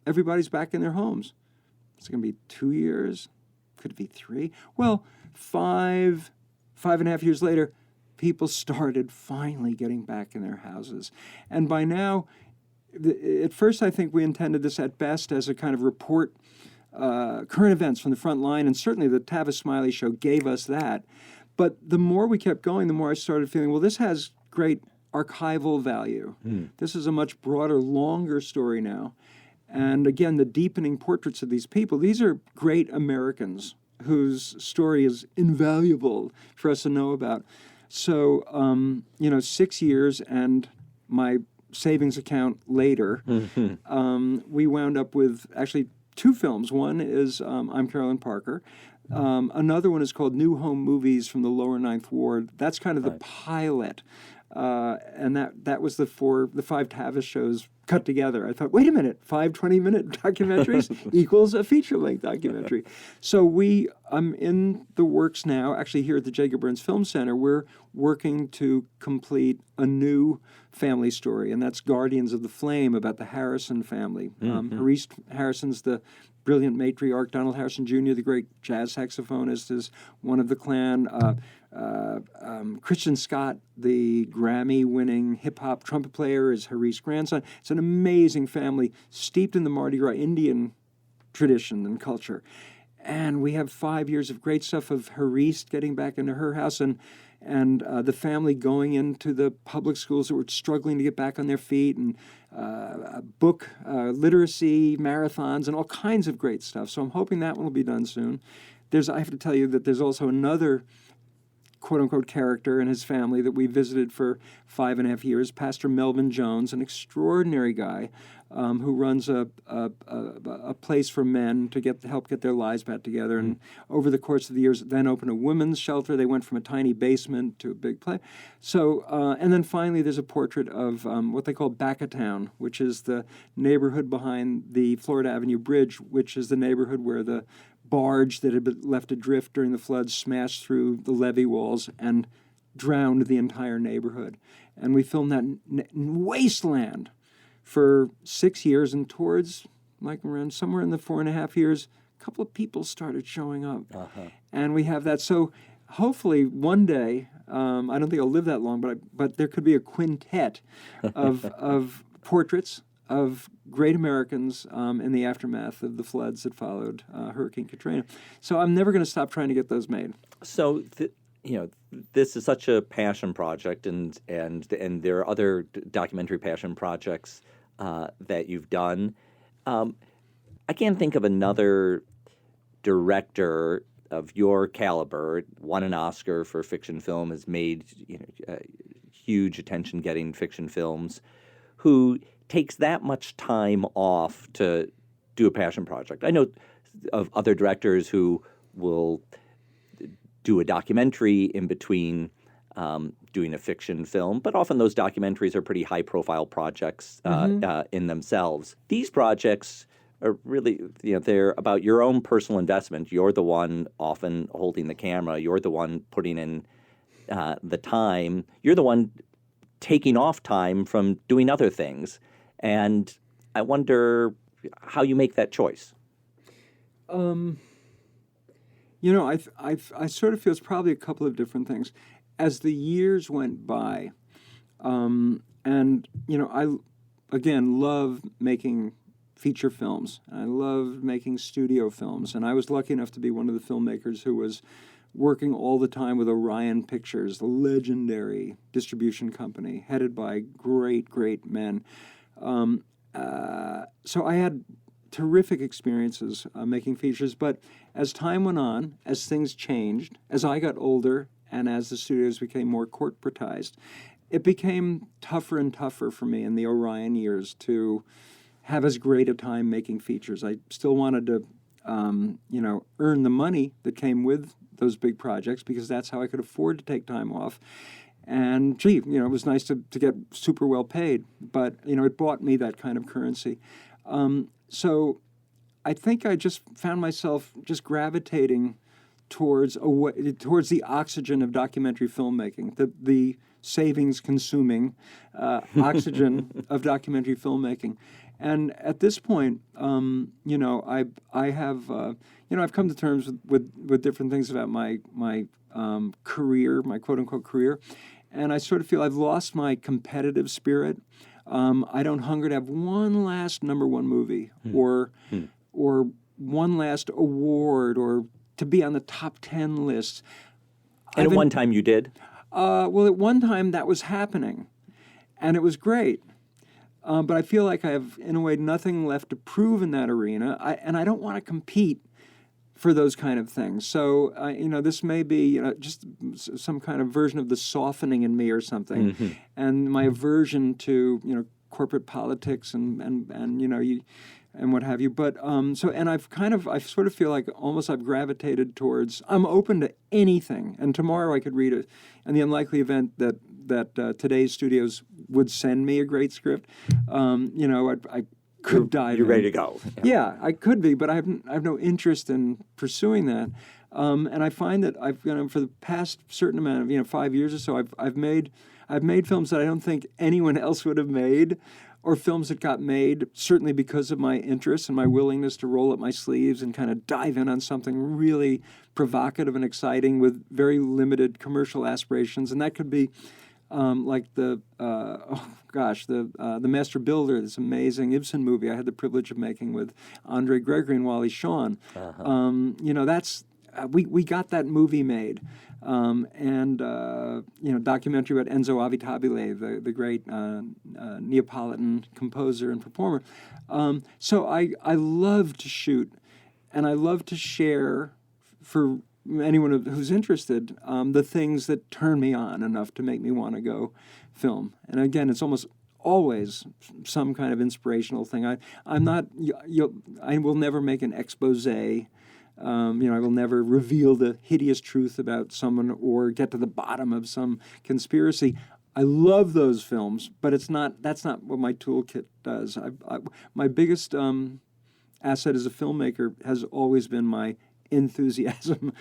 [SPEAKER 2] everybody's back in their homes. It's going to be 2 years. Could it be 3? Well, 5.5 years later, people started finally getting back in their houses. And by now, at first I think we intended this at best as a kind of report, current events from the front line, and certainly the Tavis Smiley show gave us that. But the more we kept going, the more I started feeling, well, this has great archival value. This is a much broader, longer story now. And again, the deepening portraits of these people. These are great Americans whose story is invaluable for us to know about. So, 6 years and my savings account later, we wound up with actually 2 films. One is I'm Carolyn Parker. Another one is called New Home Movies from the Lower Ninth Ward. That's kind of the pilot. And that was the 5 Tavis shows cut together. I thought, wait a minute, 5 20-minute documentaries equals a feature-length documentary. So I'm in the works now, actually here at the Jacob Burns Film Center. We're working to complete a new family story, and that's Guardians of the Flame, about the Harrison family. Harise Harrison's the brilliant matriarch. Donald Harrison Jr., the great jazz saxophonist, is one of the clan. Christian Scott, the Grammy-winning hip-hop trumpet player, is Harise's grandson. It's an amazing family steeped in the Mardi Gras Indian tradition and culture. And we have 5 years of great stuff of Harise getting back into her house and the family going into the public schools that were struggling to get back on their feet, and book literacy marathons and all kinds of great stuff. So I'm hoping that one will be done soon. I have to tell you that there's also another quote-unquote character and his family that we visited for 5.5 years, Pastor Melvin Jones, an extraordinary guy who runs a place for men to help get their lives back together. And over the course of the years, then opened a women's shelter. They went from a tiny basement to a big place. So, and then finally, there's a portrait of what they call Back-A-Town, which is the neighborhood behind the Florida Avenue Bridge, which is the neighborhood where the barge that had been left adrift during the floods smashed through the levee walls and drowned the entire neighborhood. And we filmed that wasteland for 6 years, and towards around somewhere in the 4.5 years, a couple of people started showing up. And we have that. So hopefully one day, I don't think I'll live that long, but there could be a quintet of portraits of great Americans in the aftermath of the floods that followed Hurricane Katrina. So I'm never going to stop trying to get those made.
[SPEAKER 1] So, this is such a passion project, and there are other documentary passion projects that you've done. I can't think of another director of your caliber, won an Oscar for fiction film, has made huge attention-getting fiction films, who takes that much time off to do a passion project. I know of other directors who will do a documentary in between doing a fiction film, but often those documentaries are pretty high-profile projects in themselves. These projects are really, they're about your own personal investment. You're the one often holding the camera. You're the one putting in the time. You're the one taking off time from doing other things. And I wonder how you make that choice.
[SPEAKER 2] I sort of feel it's probably a couple of different things. As the years went by, I, again, love making feature films. I love making studio films. And I was lucky enough to be one of the filmmakers who was working all the time with Orion Pictures, the legendary distribution company headed by great, great men. So I had terrific experiences making features, but as time went on, as things changed, as I got older, and as the studios became more corporatized, it became tougher and tougher for me in the Orion years to have as great a time making features. I still wanted to, earn the money that came with those big projects, because that's how I could afford to take time off. And it was nice to get super well paid, but it bought me that kind of currency. So I think I just found myself just gravitating towards the oxygen of documentary filmmaking, the savings-consuming oxygen of documentary filmmaking. And at this point, I have I've come to terms with different things about my career, my quote-unquote career, and I sort of feel I've lost my competitive spirit. I don't hunger to have one last number one movie or one last award or to be on the top 10 lists.
[SPEAKER 1] And at one time you did?
[SPEAKER 2] Well, at one time that was happening, and it was great. but I feel like I have, in a way, nothing left to prove in that arena, and I don't want to compete for those kind of things. So, this may be just some kind of version of the softening in me or something, and my aversion to corporate politics and what have you. But I sort of feel like almost I've gravitated towards, I'm open to anything. And tomorrow I could read it, in the unlikely event that today's studios would send me a great script, I could dive
[SPEAKER 1] You're
[SPEAKER 2] in.
[SPEAKER 1] ready to go.
[SPEAKER 2] Yeah, I could be, but I have no interest in pursuing that. And I find that I've for the past certain amount of 5 years or so, I've made films that I don't think anyone else would have made, or films that got made certainly because of my interest and my willingness to roll up my sleeves and kind of dive in on something really provocative and exciting with very limited commercial aspirations. And that could be like the Master Builder, this amazing Ibsen movie I had the privilege of making with Andre Gregory and Wally Shawn. That's we got that movie made, and documentary about Enzo Avitabile, the great Neapolitan composer and performer. So I love to shoot, and I love to share for anyone who's interested, the things that turn me on enough to make me want to go film. And again, it's almost always some kind of inspirational thing. I will never make an expose. I will never reveal the hideous truth about someone or get to the bottom of some conspiracy. I love those films, but that's not what my toolkit does. My biggest asset as a filmmaker has always been my enthusiasm.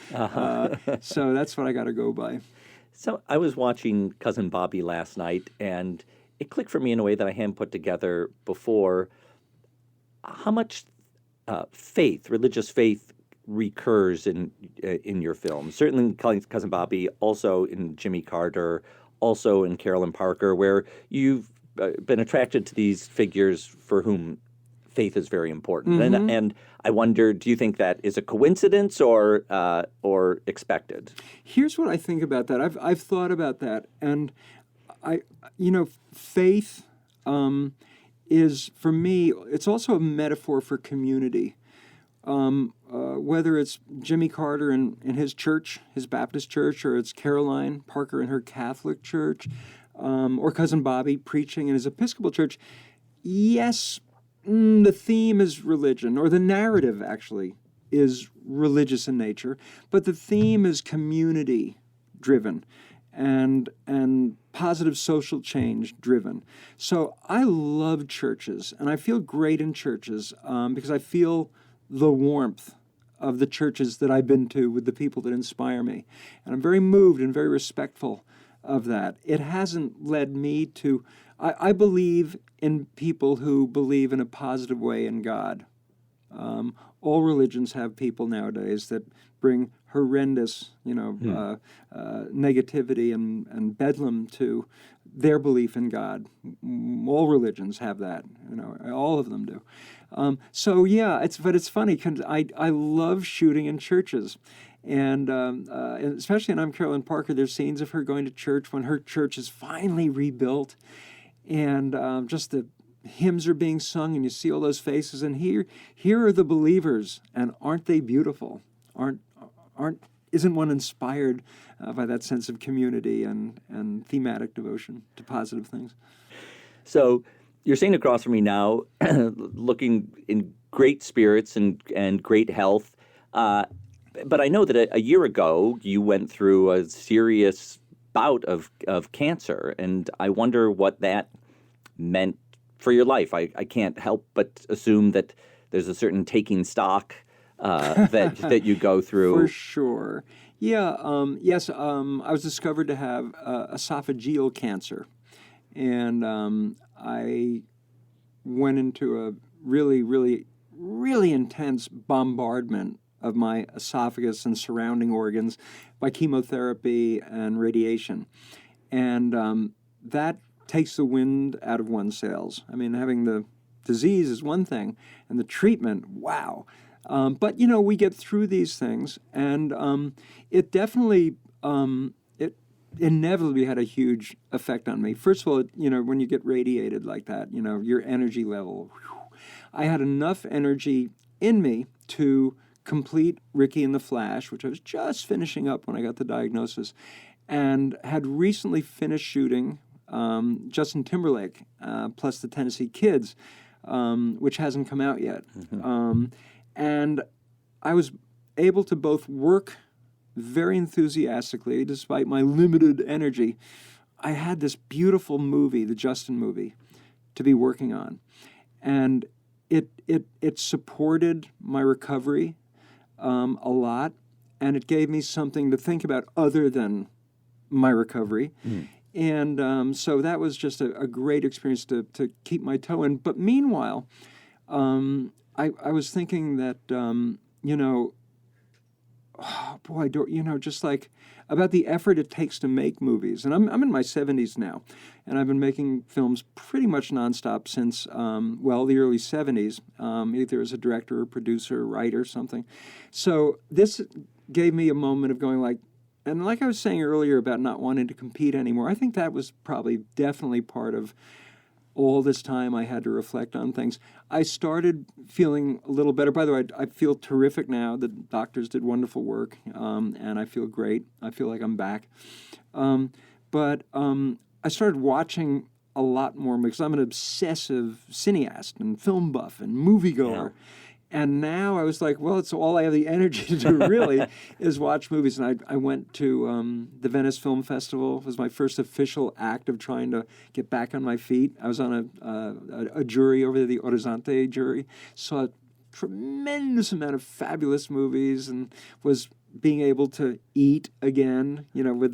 [SPEAKER 2] So that's what I got to go by.
[SPEAKER 1] So I was watching Cousin Bobby last night, and it clicked for me in a way that I hadn't put together before. How much religious faith, recurs in your films? Certainly in Cousin Bobby, also in Jimmy Carter, also in Carolyn Parker, where you've been attracted to these figures for whom faith is very important. And I wonder, do you think that is a coincidence or expected?
[SPEAKER 2] Here's what I think about that. I've thought about that, and faith is, for me, it's also a metaphor for community. Whether it's Jimmy Carter and his church, his Baptist church, or it's Caroline Parker and her Catholic church, or Cousin Bobby preaching in his Episcopal church, yes, the theme is religion, or the narrative actually is religious in nature, but the theme is community driven and positive social change driven. So I love churches, and I feel great in churches because I feel the warmth of the churches that I've been to with the people that inspire me. And I'm very moved and very respectful of that. It hasn't led me to... I believe in people who believe in a positive way in God. All religions have people nowadays that bring horrendous, negativity and bedlam to their belief in God. All religions have that, all of them do. But it's funny because I love shooting in churches. And especially in I'm Carolyn Parker, there's scenes of her going to church when her church is finally rebuilt. And just the hymns are being sung, and you see all those faces. And here are the believers, and aren't they beautiful? Isn't one inspired by that sense of community and thematic devotion to positive things?
[SPEAKER 1] So you're sitting across from me now, looking in great spirits and great health. But I know that a year ago you went through a serious bout of cancer, and I wonder what that meant for your life. I can't help but assume that there's a certain taking stock that you go through.
[SPEAKER 2] For sure. Yeah. Yes. I was discovered to have esophageal cancer, and I went into a really, really, really intense bombardment of my esophagus and surrounding organs by chemotherapy and radiation. And that takes the wind out of one's sails. I mean, having the disease is one thing, and the treatment, wow. But, we get through these things, and it definitely, inevitably had a huge effect on me. First of all, when you get radiated like that, your energy level. Whew, I had enough energy in me to complete Ricky and the Flash, which I was just finishing up when I got the diagnosis, and had recently finished shooting Justin Timberlake plus the Tennessee Kids, which hasn't come out yet. Mm-hmm. And I was able to both work very enthusiastically, despite my limited energy. I had this beautiful movie, the Justin movie, to be working on. And it supported my recovery a lot, and it gave me something to think about other than my recovery. Mm. And so that was just a great experience to keep my toe in. But meanwhile, I was thinking that, just like about the effort it takes to make movies. And I'm in my 70s now, and I've been making films pretty much nonstop since, the early 70s, either as a director or producer, writer, something. So this gave me a moment of going like, and like I was saying earlier about not wanting to compete anymore, I think that was probably definitely part of all this time I had to reflect on things. I started feeling a little better. By the way, I feel terrific now. The doctors did wonderful work, and I feel great. I feel like I'm back. But I started watching a lot more because I'm an obsessive cineast and film buff and moviegoer. Yeah. And now I was like, well, it's all I have the energy to do, really, is watch movies. And I went to the Venice Film Festival. It was my first official act of trying to get back on my feet. I was on a jury over there, the Orizzonte jury. Saw a tremendous amount of fabulous movies and was being able to eat again,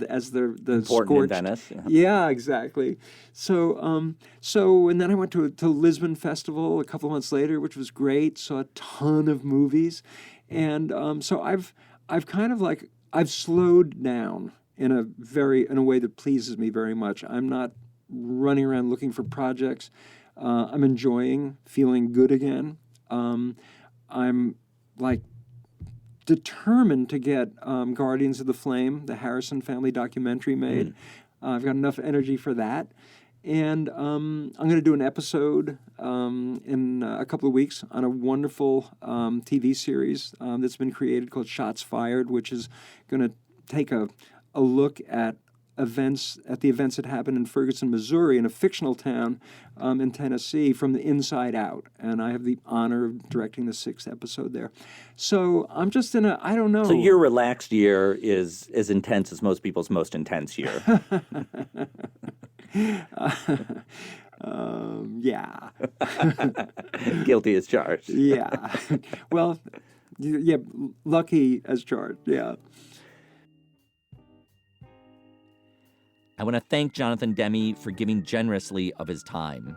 [SPEAKER 2] as the
[SPEAKER 1] important
[SPEAKER 2] scorched.
[SPEAKER 1] In Venice.
[SPEAKER 2] Yeah, exactly. So and then I went to Lisbon Festival a couple of months later, which was great. Saw a ton of movies, and so I've kind of like I've slowed down in a way that pleases me very much. I'm not running around looking for projects. I'm enjoying feeling good again. I'm like determined to get Guardians of the Flame, the Harrison family documentary made. I've got enough energy for that. And I'm going to do an episode in a couple of weeks on a wonderful TV series that's been created called Shots Fired, which is going to take a look at the events that happened in Ferguson, Missouri, in a fictional town in Tennessee, from the inside out. And I have the honor of directing the 6th episode there. So I'm just I don't know.
[SPEAKER 1] So your relaxed year is as intense as most people's most intense year.
[SPEAKER 2] Yeah.
[SPEAKER 1] Guilty as charged.
[SPEAKER 2] Yeah. Well, yeah, lucky as charged, yeah.
[SPEAKER 1] I want to thank Jonathan Demme for giving generously of his time.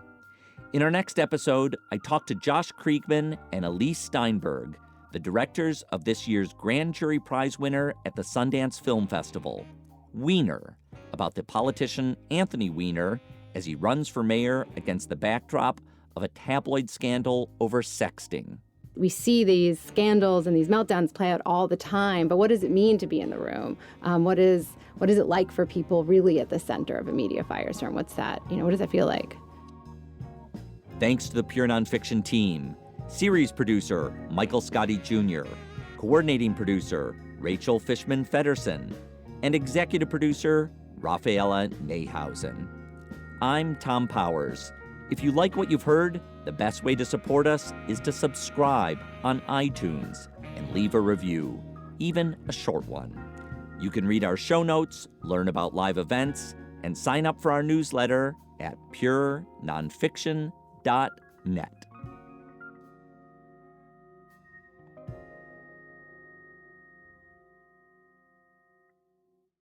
[SPEAKER 1] In our next episode, I talk to Josh Kriegman and Elise Steinberg, the directors of this year's Grand Jury Prize winner at the Sundance Film Festival, Weiner, about the politician Anthony Weiner as he runs for mayor against the backdrop of a tabloid scandal over sexting.
[SPEAKER 11] We see these scandals and these meltdowns play out all the time, but what does it mean to be in the room? What is it like for people really at the center of a media firestorm? What's that? What does that feel like?
[SPEAKER 1] Thanks to the Pure Nonfiction team. Series producer, Michael Scotty Jr., coordinating producer, Rachel Fishman-Feddersen, and executive producer, Rafaela Nehausen. I'm Tom Powers. If you like what you've heard, the best way to support us is to subscribe on iTunes and leave a review, even a short one. You can read our show notes, learn about live events, and sign up for our newsletter at purenonfiction.net.